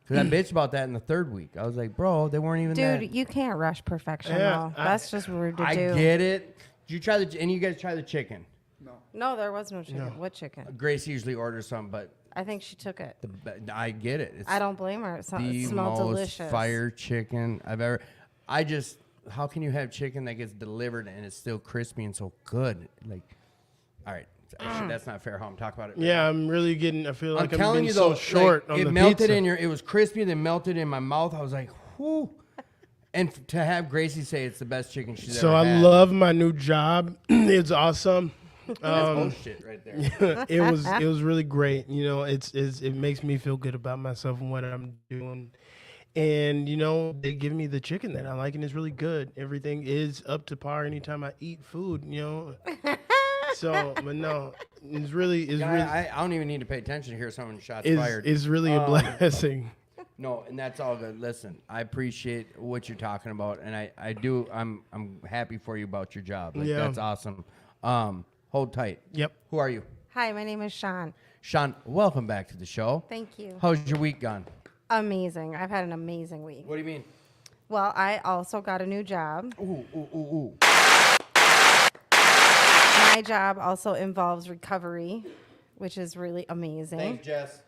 Because I bitched about that in the third week. I was like, bro, they weren't even Dude, that. you can't rush perfection, Yeah, though. That's just rude to I do. get it. Did you try and you guys try the chicken? No, there was no chicken. What chicken? Grace usually orders some, but I think she took it. I get it. It's I don't blame her. It the smelled most delicious. fire chicken I've ever. How can you have chicken that gets delivered and it's still crispy and so good? Like, all right, actually, that's not fair. How I'm talking about it. Yeah, I'm really getting. I feel like I'm telling being you so though, short like, on it the melted pizza. in your. It was crispy, then melted in my mouth. I was like, whoo. And to have Gracie say it's the best chicken she's So ever I had. love my new job. It's awesome. That's bullshit right there. it was really great. You know, it makes me feel good about myself and what I'm doing. And you know, they give me the chicken that I like, and it's really good. Everything is up to par anytime I eat food. You know, so but no, I don't even need to pay attention to hear someone shots fired. It's really a blessing. No, and that's all good. Listen, I appreciate what you're talking about, and I do. I'm happy for you about your job. Like, Yeah. that's awesome. Hold tight. Yep. Who are you? Hi, my name is Sean. Sean, welcome back to the show. Thank you. How's your week gone? Amazing. I've had an amazing week. What do you mean? Well, I also got a new job. Ooh. My job also involves recovery, which is really amazing. Thanks, Jess.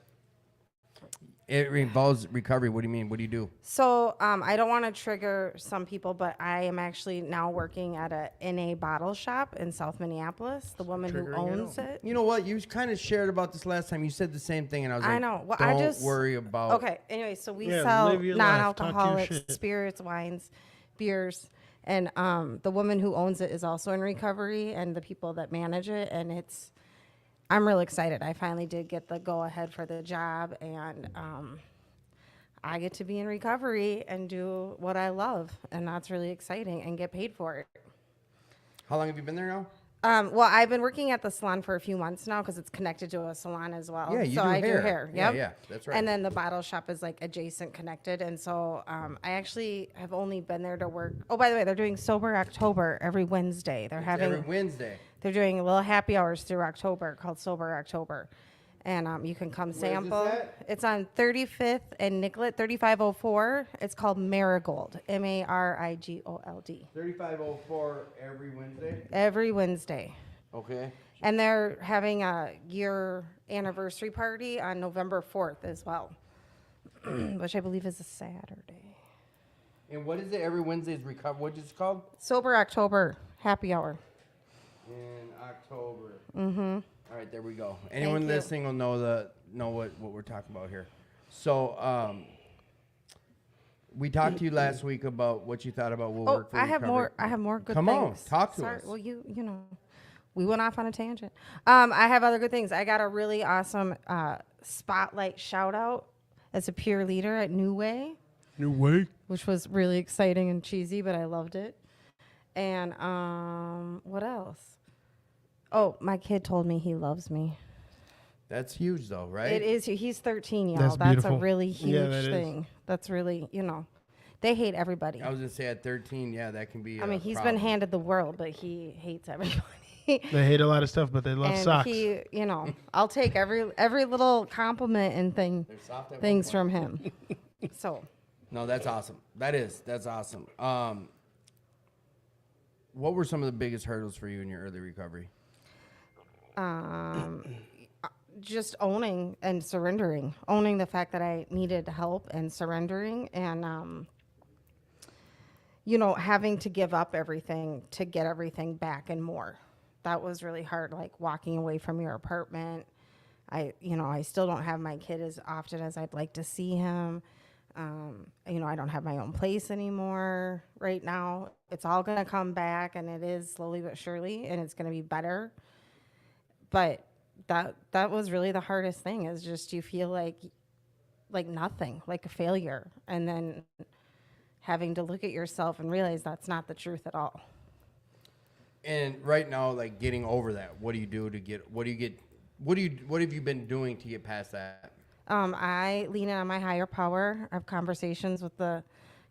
It involves recovery. What do you mean? What do you do? So I don't want to trigger some people, but I am actually now working at a NA bottle shop in South Minneapolis. The woman who owns it. You know what? You kind of shared about this last time. You said the same thing, and I was like, I know. Well, don't worry about. Okay. Anyway, so we Yeah, sell live your life. Talk your non-alcoholic shit. spirits, wines, beers, and the woman who owns it is also in recovery, and the people that manage it, and I'm really excited. I finally did get the go-ahead for the job, and I get to be in recovery and do what I love, and that's really exciting, and get paid for it. How long have you been there now? Well, I've been working at the salon for a few months now because it's connected to a salon as well. Yeah, you so do I hair. do hair. Yeah, Yep. yeah, that's right. And then the bottle shop is like adjacent connected, and so I actually have only been there to work. Oh, by the way, they're doing Sober October every Wednesday. They're having Every Wednesday. They're doing little happy hours through October called Sober October. And you can come sample. It's on 35th and Nicollet, 3504. It's called Marigold, Marigold. 3504 every Wednesday. Every Wednesday. Okay. And they're having a year anniversary party on November 4th as well, which I believe is a Saturday. And what is it? Every Wednesday is recover. What is it called? Sober October happy hour. In October. Mm-hmm. All right, there we go. Anyone you. listening will know what we're talking about here. So, we talked to you last week about what you thought about Will Work for I have Recovery. more good Come things. on, talk to Sorry, us. Well, you know, we went off on a tangent. I have other good things. I got a really awesome spotlight shout out as a peer leader at New Way. New Way. Which was really exciting and cheesy, but I loved it. And what else? Oh, my kid told me he loves me. That's huge, though, right? It is. He's 13, y'all. That's That's a beautiful. really Yeah, huge that is. thing. That's really, they hate everybody. I was gonna say at 13, yeah, that can be. I mean, he's problem. been handed the world, but he hates everybody. They hate a lot of stuff, but they love and socks. he, I'll take every little compliment and They're soft at things one from him. So. No, that's awesome. That's awesome. What were some of the biggest hurdles for you in your early recovery? Just owning and surrendering, owning the fact that I needed help and surrendering, and having to give up everything to get everything back and more. That was really hard, like walking away from your apartment. I still don't have my kid as often as I'd like to see him. I don't have my own place anymore right now. It's all going to come back, and it is slowly but surely, and it's going to be better. But that was really the hardest thing, is just you feel like nothing, like a failure, and then having to look at yourself and realize that's not the truth at all. And right now, like getting over that, what do you do to get? What have you been doing to get past that? I lean on my higher power. I have conversations with the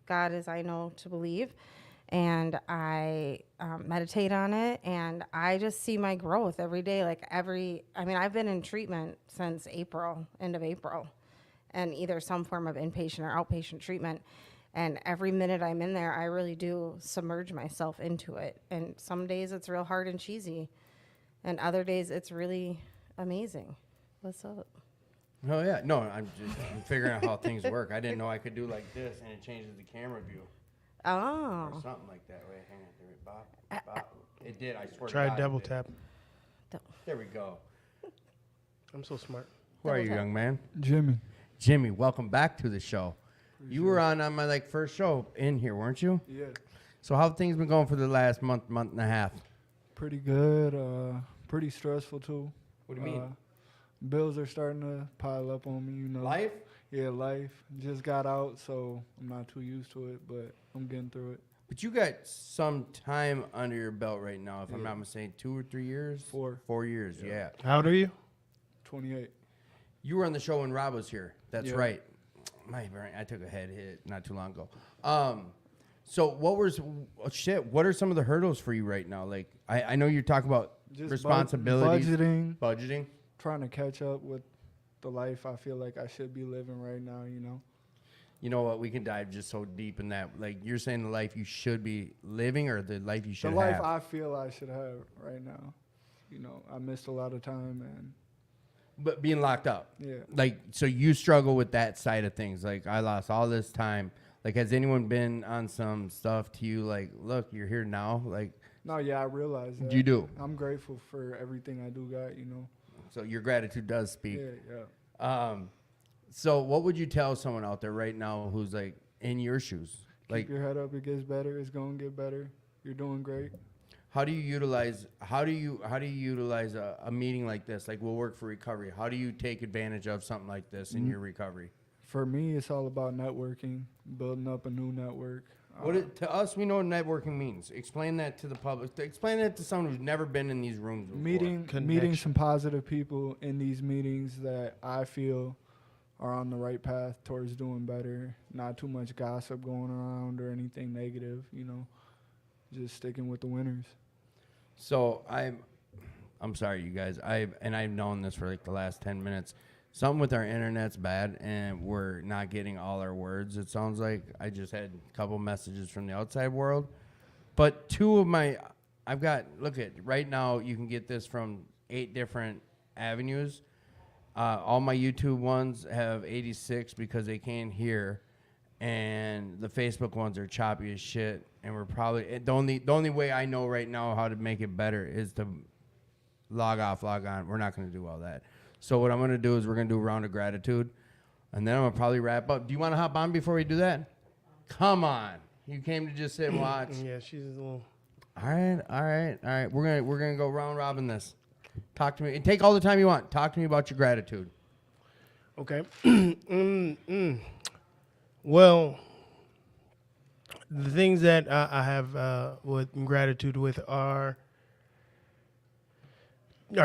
God as I know to believe, and I meditate on it, and I just see my growth every day. I've been in treatment since April, end of April, and either some form of inpatient or outpatient treatment. And every minute I'm in there, I really do submerge myself into it. And some days it's real hard and cheesy, and other days it's really amazing. What's up? Oh yeah, no, I'm figuring out how things work. I didn't know I could do like this and it changes the camera view Oh. or something like that. Wait, hang on, there we bop, bop. It did. I swear. Try to God, double it did. tap. There we go. I'm so smart. Who are you, young man? Jimmy. Jimmy, welcome back to the show. You were on my first show in here, weren't you? Yeah. So how have things been going for the last month and a half? Pretty good. Pretty stressful too. What do you mean? Bills are starting to pile up on me, you know. Life? Yeah, life. Just got out, so I'm not too used to it, but I'm getting through it. But you got some time under your belt right now, if I'm not mistaken. 2 or 3 years? 4. 4 years, yeah. How old are you? 28. You were on the show when Rob was here. That's Yeah. right. My brain, I took a head hit not too long ago. So what are some of the hurdles for you right now? Like, I know you're talking about Just responsibilities. Budgeting. Trying to catch up with the life I feel like I should be living right now, you know. You know what? We can dive just so deep in that. Like, you're saying the life you should be living or the life you should The life have? I feel I should have right now. You know, I missed a lot of time, and But being locked up. Yeah. Like, so you struggle with that side of things. Like, I lost all this time. Like, has anyone been on some stuff to you? Like, look, you're here now. Like, no, yeah, I realize that. You do. I'm grateful for everything I do got, you know. so your gratitude does speak. Yeah, yeah. So what would you tell someone out there right now who's like in your shoes? Like, Keep your head up. It gets better. It's going to get better. You're doing great. how do you utilize a meeting like this? Like, we'll work for recovery. How do you take advantage of something like this in your recovery? For me, it's all about networking, building up a new network. To us, we know what networking means. Explain that to the public. Explain that to someone who's never been in these rooms before. Meeting some positive people in these meetings that I feel are on the right path towards doing better. Not too much gossip going around or anything negative, you know. Just sticking with the winners. So I'm sorry, you guys. I've known this for like the last 10 minutes. Something with our internet's bad, and we're not getting all our words. It sounds like I just had a couple messages from the outside world, but look at right now. You can get this from 8 different avenues. All my YouTube ones have 86 because they can't hear, and the Facebook ones are choppy as shit. And we're probably the only way I know right now how to make it better is to log off, log on. We're not going to do all that. So what I'm going to do is we're going to do a round of gratitude, and then I'm going to probably wrap up. Do you want to hop on before we do that? Come on. You came to just sit and watch. Yeah, she's a little. All right. We're gonna go round robin this. Talk to me. And take all the time you want. Talk to me about your gratitude. Okay. Well, the things that I have with gratitude with are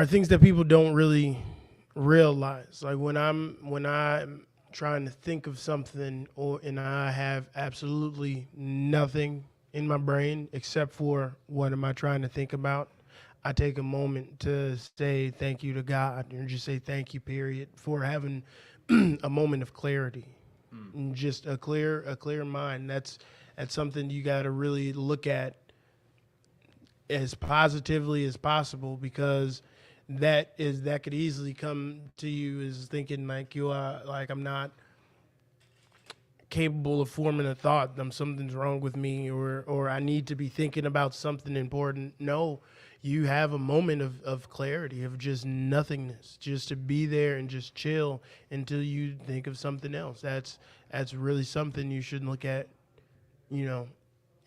things that people don't really realize. Like when I'm trying to think of something and I have absolutely nothing in my brain except for what am I trying to think about, I take a moment to say thank you to God and just say thank you, period, for having a moment of clarity. And just a clear mind. That's something you got to really look at as positively as possible, because that could easily come to you as thinking like I'm not capable of forming a thought. Something's wrong with me, or I need to be thinking about something important. No, you have a moment of clarity, of just nothingness, just to be there and just chill until you think of something else. That's really something you should look at, in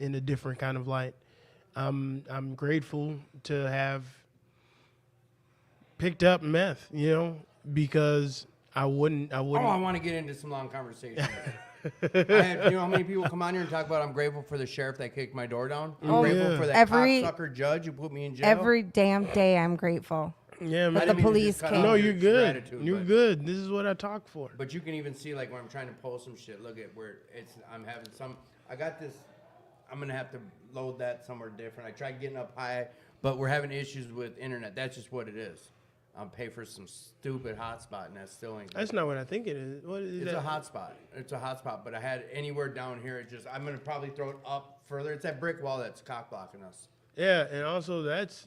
a different kind of light. I'm grateful to have picked up meth, because I wouldn't. Oh, I want to get into some long conversations. You know how many people come on here and talk about I'm grateful for the sheriff that kicked my door down? I'm grateful for that cocksucker judge who put me in jail. Every damn day I'm grateful. Yeah, but the police came. No, you're good. You're good. This is what I talk for. But you can even see, like, when I'm trying to post some shit, look at where I'm having some. I got this. I'm gonna have to load that somewhere different. I tried getting up high, but we're having issues with internet. That's just what it is. I'll pay for some stupid hotspot, and that still ain't good. That's not what I think it is. What is It's that? a hotspot. It's a hotspot, but I had anywhere down here. I'm gonna probably throw it up further. It's that brick wall that's cock blocking us. Yeah, and also that's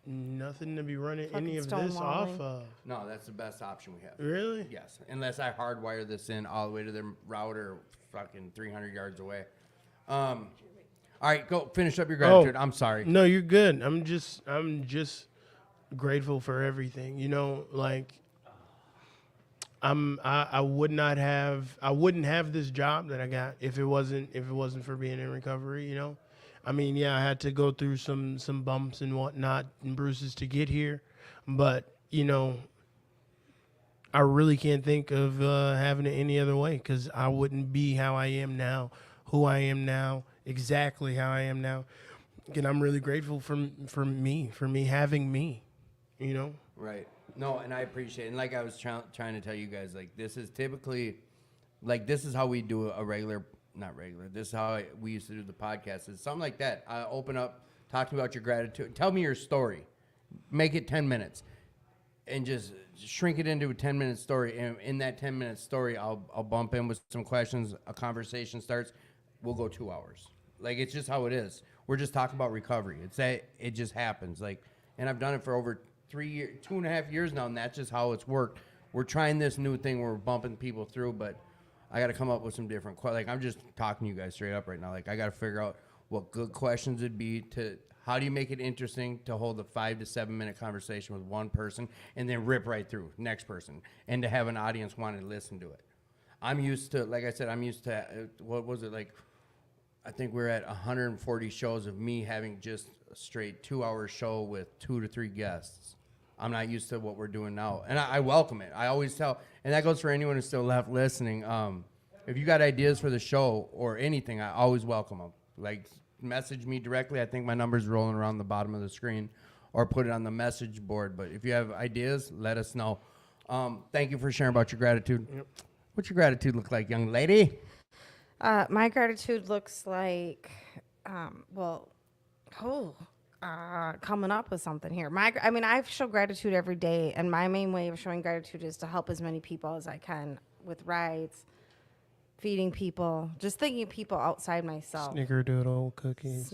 nothing to be running any of Fucking this stonewalling. off of. No, that's the best option we have. Really? Yes, unless I hardwire this in all the way to the router, fucking 300 yards away. All right, go finish up your gratitude. I'm sorry. No, you're good. I'm just grateful for everything. You know, like I wouldn't have this job that I got if it wasn't for being in recovery, you know. I mean, yeah, I had to go through some bumps and whatnot and bruises to get here, but you know, I really can't think of having it any other way, because I wouldn't be how I am now, who I am now, exactly how I am now. And I'm really grateful for me having me, you know. Right. No, and I appreciate it. And like I was trying to tell you guys, like, this is typically, like, this is how we do this is how we used to do the podcast. It's something like that. I open up, talk to me about your gratitude. Tell me your story. Make it 10 minutes. And just shrink it into a 10-minute story. And in that 10-minute story, I'll bump in with some questions. A conversation starts. We'll go 2 hours. Like, it's just how it is. We're just talking about recovery. It just happens. Like, and I've done it for over 2.5 years now, and that's just how it's worked. We're trying this new thing where we're bumping people through, but I got to come up with some different questions. Like, I'm just talking to you guys straight up right now. Like, I got to figure out what good questions would be to, how do you make it interesting to hold a 5 to 7 minute conversation with one person and then rip right through next person, and to have an audience want to listen to it. I'm used to, like I said, what was it, like, I think we're at 140 shows of me having just a straight 2-hour show with 2 to 3 guests. I'm not used to what we're doing now, and I welcome it. I always tell, and that goes for anyone who's still left listening. If you got ideas for the show or anything, I always welcome them. Like, message me directly. I think my number's rolling around the bottom of the screen, or put it on the message board. But if you have ideas, let us know. Thank you for sharing about your gratitude. Yep. What's your gratitude look like, young lady? My gratitude looks like, coming up with something here. I show gratitude every day, and my main way of showing gratitude is to help as many people as I can with rides, feeding people, just thinking of people outside myself. Snickerdoodle cookies.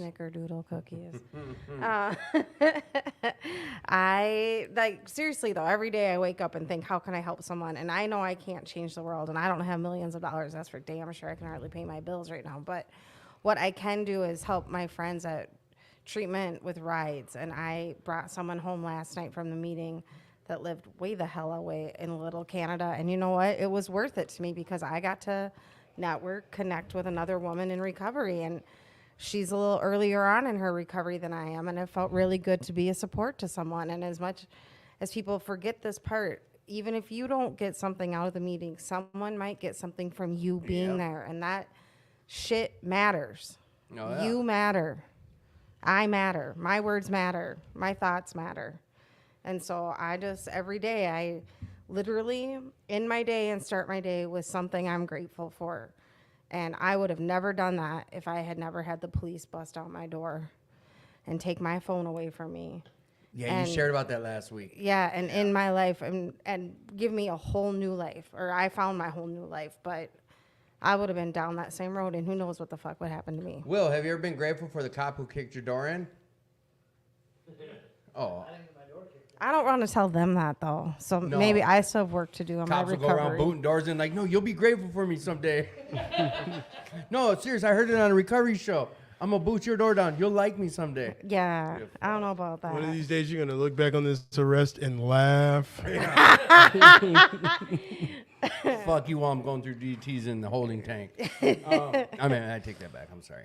Seriously though, every day I wake up and think, how can I help someone? And I know I can't change the world, and I don't have millions of dollars. That's for damn sure. I can hardly pay my bills right now. But what I can do is help my friends at treatment with rides. And I brought someone home last night from the meeting that lived way the hell away in Little Canada. And you know what? It was worth it to me, because I got to network, connect with another woman in recovery. And she's a little earlier on in her recovery than I am. And it felt really good to be a support to someone. And as much as people forget this part, even if you don't get something out of the meeting, someone might get something from you being there. And that shit matters. Oh, yeah. You matter. I matter. My words matter. My thoughts matter. And so every day, I literally end my day and start my day with something I'm grateful for. And I would have never done that if I had never had the police bust out my door and take my phone away from me. Yeah, you shared about that last week. Yeah, and in my life, and give me a whole new life. Or I found my whole new life, but I would have been down that same road, and who knows what the fuck would happen to me. Will, have you ever been grateful for the cop who kicked your door in? Oh. I don't want to tell them that, though. So No. maybe I still have work to do on Cops my will go around recovery. booting doors and like, no, you'll be grateful for me someday. No, serious. I heard it on a recovery show. I'm going to boot your door down. You'll like me someday. Yeah, I don't know about that. One of these days, you're going to look back on this arrest and laugh. Fuck you while I'm going through DTs in the holding tank. I take that back. I'm sorry.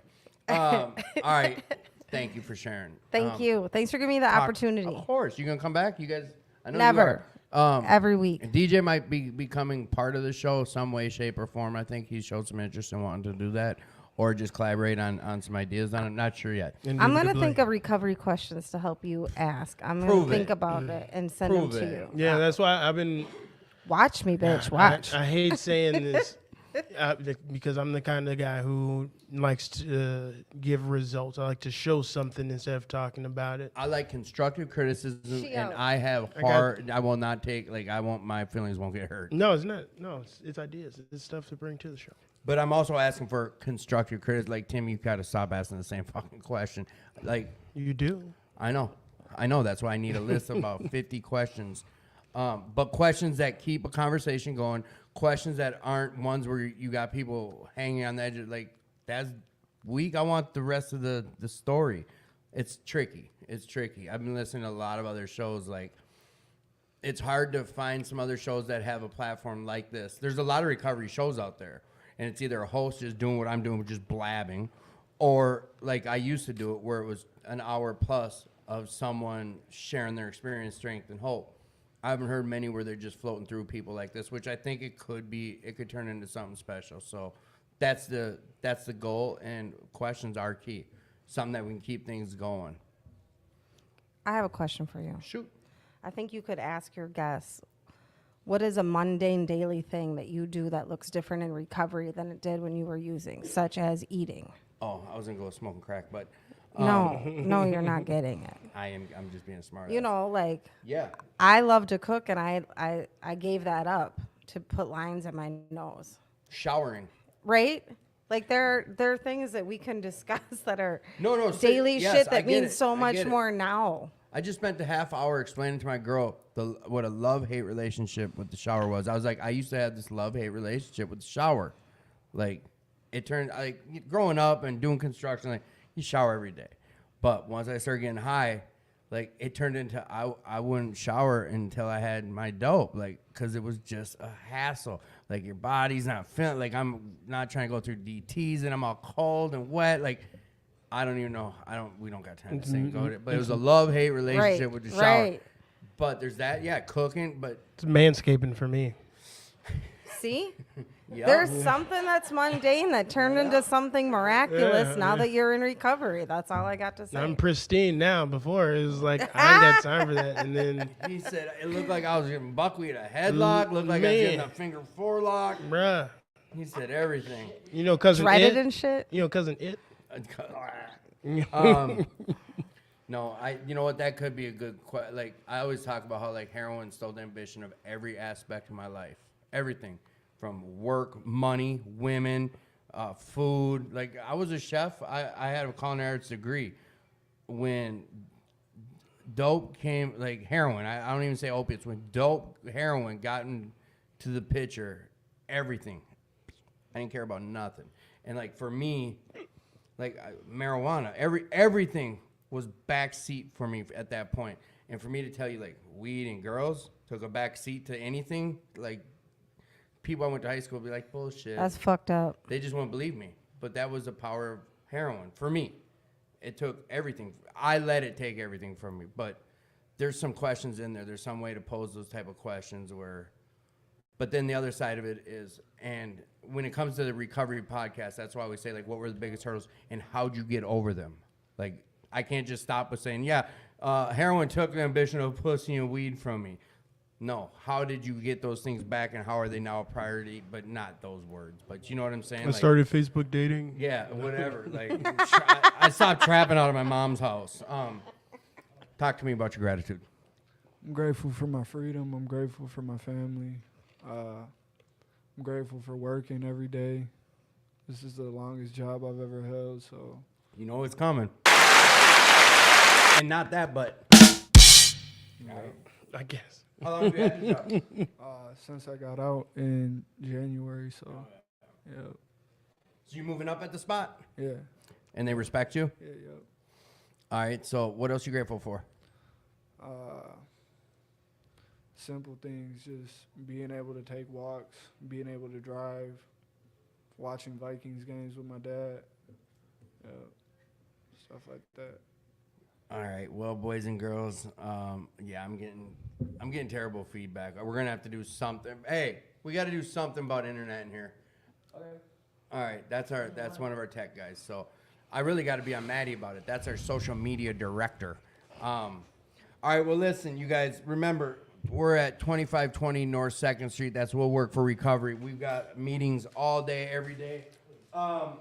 All right. Thank you for sharing. Thank you. Thanks for giving me the opportunity. Of course. You going to come back? You guys? I know Never. You are. Every week. DJ might be becoming part of the show some way, shape, or form. I think he showed some interest in wanting to do that, or just collaborate on some ideas on it. Not sure yet. I'm going to think of recovery questions to help you ask. I'm going to think about it and send them to you. Yeah, that's why I've been... Watch me, bitch. Watch. I hate saying this. Because I'm the kind of guy who likes to give results. I like to show something instead of talking about it. I like constructive criticism, She and out. I have I got- hard. I will not take my feelings won't get hurt. No, it's not. No, it's ideas. It's stuff to bring to the show. But I'm also asking for constructive criticism. Like Tim, you gotta stop asking the same fucking question. Like You do. I know. That's why I need a list of about 50 questions. But questions that keep a conversation going. Questions that aren't ones where you got people hanging on the edge of, like, that's weak. I want the rest of the story. It's tricky. I've been listening to a lot of other shows. Like, it's hard to find some other shows that have a platform like this. There's a lot of recovery shows out there. And it's either a host just doing what I'm doing, just blabbing, or like I used to do it where it was an hour plus of someone sharing their experience, strength, and hope. I haven't heard many where they're just floating through people like this, which I think it could turn into something special. So that's the goal, and questions are key. Something that we can keep things going. I have a question for you. Shoot. I think you could ask your guests, what is a mundane daily thing that you do that looks different in recovery than it did when you were using, such as eating? Oh, I was gonna go smoking crack, but No, you're not getting it. I'm just being smart. You know, like, Yeah. I love to cook, and I gave that up to put lines in my nose. Showering. Right? Like, there are things that we can discuss that are No, daily yes, shit I that get means it. so I much get it. more now. I just spent a half hour explaining to my girl what a love-hate relationship with the shower was. I was like, I used to have this love-hate relationship with the shower. Like, it turned, like, growing up and doing construction, like, you shower every day. But once I started getting high, like, it turned into I wouldn't shower until I had my dope, like, because it was just a hassle. Like, your body's not feeling, like, I'm not trying to go through DTs and I'm all cold and wet. Like, I don't even know. We don't got time to sing. But it was a love-hate relationship with the shower. Right. But there's that, yeah, cooking, but It's manscaping for me. See? yeah. There's something that's mundane that turned into something miraculous now that you're in recovery. That's all I got to say. I'm pristine now. Before it was like I ain't got time for that. And then, He said it looked like I was giving buckwheat a headlock, looked like I was giving Man. a finger forelock. bruh, He said everything. you know, cousin Dreaded it. and shit. You know, cousin it. No, you know what, that could be a good like, I always talk about how, like, heroin stole the ambition of every aspect of my life. Everything from work, money, women, food. Like, I was a chef. I had a culinary arts degree. When dope came, like heroin, I don't even say opiates, when heroin got into the picture, everything, I didn't care about nothing. And, like, for me, like, marijuana, everything was backseat for me at that point. And for me to tell you, like, weed and girls took a backseat to anything, like, people I went to high school would be like, bullshit. That's fucked up. They just wouldn't believe me. But that was the power of heroin for me. It took everything. I let it take everything from me. But there's some questions in there. There's some way to pose those type of questions where, but then the other side of it is, and when it comes to the recovery podcast, that's why we say, like, what were the biggest hurdles and how'd you get over them? Like, I can't just stop with saying, yeah, heroin took the ambition of pussy and weed from me. No, how did you get those things back, and how are they now a priority? But not those words. But you know what I'm saying? I started Facebook dating. Yeah, whatever. Like, I stopped trapping out of my mom's house. Talk to me about your gratitude. I'm grateful for my freedom. I'm grateful for my family. I'm grateful for working every day. This is the longest job I've ever held, so. You know it's coming. And not that, but. I guess. How long have you had this job? Since I got out in January, so. Yeah. So you moving up at the spot? Yeah. And they respect you? Yeah, yep. All right, so what else you grateful for? Simple things, just being able to take walks, being able to drive, watching Vikings games with my dad, stuff like that. All right, well, boys and girls, yeah, I'm getting terrible feedback. We're gonna have to do something. Hey, we got to do something about internet in here. Okay. All right, that's one of our tech guys. So I really got to be on Maddie about it. That's our social media director. All right, well, listen, you guys, remember, we're at 2520 North 2nd Street. That's Will Work for Recovery. We've got meetings all day, every day. I'm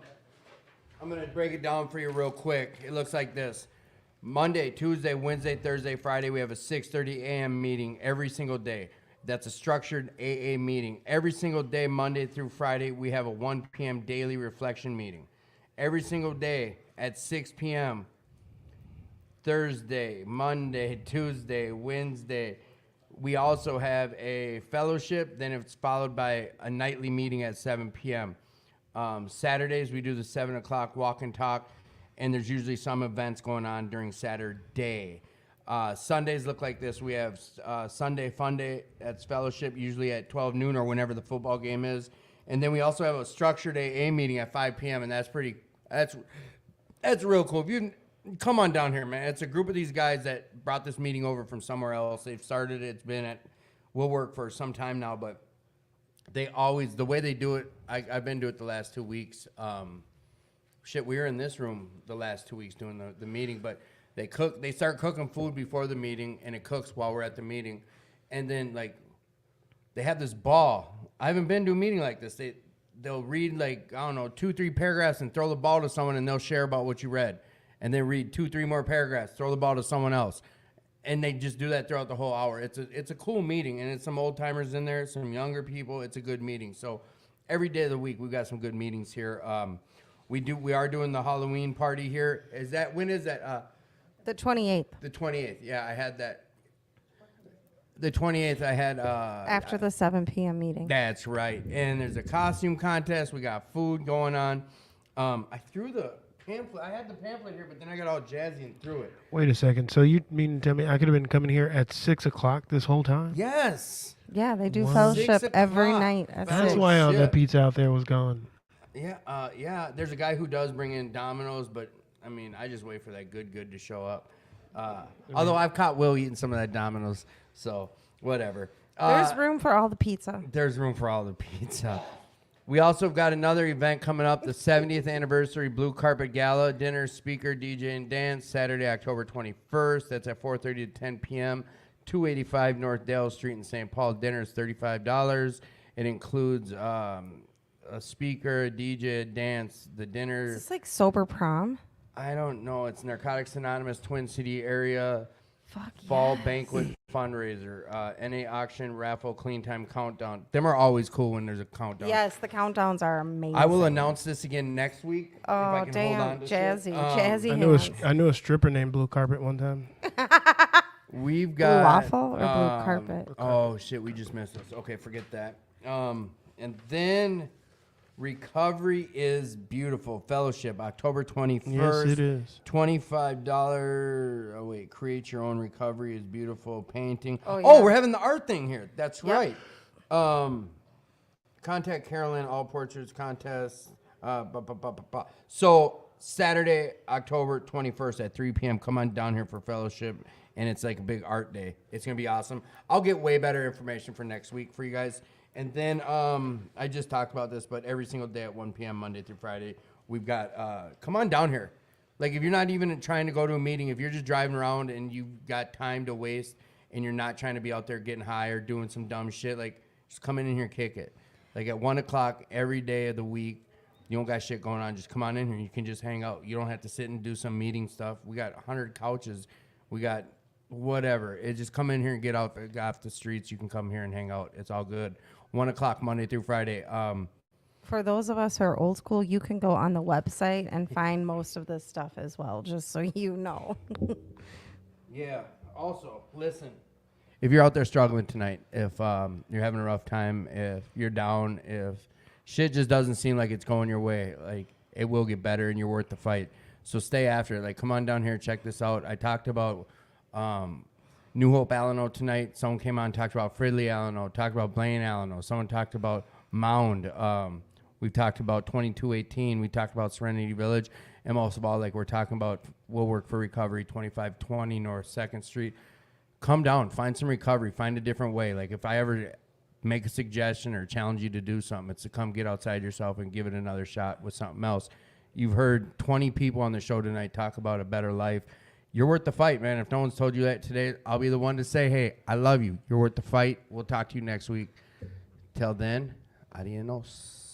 going to break it down for you real quick. It looks like this. Monday, Tuesday, Wednesday, Thursday, Friday, we have a 6:30 a.m. meeting every single day. That's a structured AA meeting. Every single day, Monday through Friday, we have a 1 p.m. daily reflection meeting. Every single day at 6 p.m., Thursday, Monday, Tuesday, Wednesday. We also have a fellowship. Then it's followed by a nightly meeting at 7 p.m. Saturdays, we do the 7 o'clock walk and talk, and there's usually some events going on during Saturday. Sundays look like this. We have Sunday Fun Day. That's fellowship, usually at 12 noon or whenever the football game is. And then we also have a structured AA meeting at 5 p.m., and that's real cool. If you come on down here, man. It's a group of these guys that brought this meeting over from somewhere else. They've started it. It's been at Will Work for some time now, but they always, the way they do it, I've been doing it the last 2 weeks. We were in this room the last 2 weeks doing the meeting, but they start cooking food before the meeting, and it cooks while we're at the meeting. And then, like, they have this ball. I haven't been to a meeting like this. They'll read, like, I don't know, 2-3 paragraphs and throw the ball to someone, and they'll share about what you read. And then read 2-3 more paragraphs, throw the ball to someone else. And they just do that throughout the whole hour. It's a cool meeting, and it's some old timers in there, some younger people. It's a good meeting. So every day of the week, we've got some good meetings here. We are doing the Halloween party here. When is that? The 28th. The 28th. Yeah, I had that. The 28th, I had. After the 7 p.m. meeting. That's right. And there's a costume contest. We got food going on. I threw the pamphlet. I had the pamphlet here, but then I got all jazzy and threw it. Wait a second. So you mean to tell me I could have been coming here at 6 o'clock this whole time? Yes. Yeah, they do Wow. fellowship 6 every o'clock. night at That's 6. why all shit. that pizza out there was gone. Yeah, yeah. There's a guy who does bring in Domino's, but I mean, I just wait for that good to show up. Although I've caught Will eating some of that Domino's, so whatever. There's room for all the pizza. There's room for all the pizza. We also have got another event coming up, the 70th anniversary Blue Carpet Gala, dinner, speaker, DJ, and dance, Saturday, October 21st. That's at 4:30 to 10 p.m., 285 North Dale Street in St. Paul. Dinner is $35. It includes a speaker, a DJ, a dance, the dinner. Is this like sober prom? I don't know. It's Narcotics Anonymous, Twin City area. Fuck Fall yes. banquet fundraiser, NA auction, raffle, clean time countdown. Them are always cool when there's a countdown. Yes, the countdowns are amazing. I will announce this again next week. If I Oh, can damn. hold on to Jazzy. shit. Jazzy hands. I knew a stripper named Blue Carpet one time. We've Blue got waffle or blue carpet? Oh shit, we just missed this. Okay, forget that. And then Recovery is Beautiful Fellowship, October 21st. Yes, it is. $25. Oh wait, create your own recovery is beautiful painting. Oh, Oh, yeah. we're having the art thing here. That's Yep. right. Contact Carolyn, all portraits contests. So Saturday, October 21st at 3 p.m. Come on down here for fellowship, and it's like a big art day. It's gonna be awesome. I'll get way better information for next week for you guys. And then I just talked about this, but every single day at 1 p.m. Monday through Friday, we've got come on down here. Like if you're not even trying to go to a meeting, if you're just driving around and you've got time to waste and you're not trying to be out there getting high or doing some dumb shit, like just come in here and kick it. Like at 1 o'clock every day of the week, you don't got shit going on, just come on in here. You can just hang out. You don't have to sit and do some meeting stuff. We got 100 couches. We got whatever. It just come in here and get off the streets. You can come here and hang out. It's all good. 1 o'clock Monday through Friday. For those of us who are old school, you can go on the website and find most of this stuff as well, just so you know. Yeah. Also, listen. If you're out there struggling tonight, if you're having a rough time, if you're down, if shit just doesn't seem like it's going your way, like it will get better and you're worth the fight. So stay after it. Like, come on down here, check this out. I talked about New Hope Alano tonight. Someone came on and talked about Fridley Alano, talked about Blaine Alano. Someone talked about Mound. We talked about 2218. We talked about Serenity Village. And most of all, like we're talking about Will Work for Recovery, 2520 North 2nd Street. Come down, find some recovery, find a different way. Like if I ever make a suggestion or challenge you to do something, it's to come get outside yourself and give it another shot with something else. You've heard 20 people on the show tonight talk about a better life. you're worth the fight, man. If no one's told you that today, I'll be the one to say, hey, I love you. You're worth the fight. We'll talk to you next week. Till then, adios.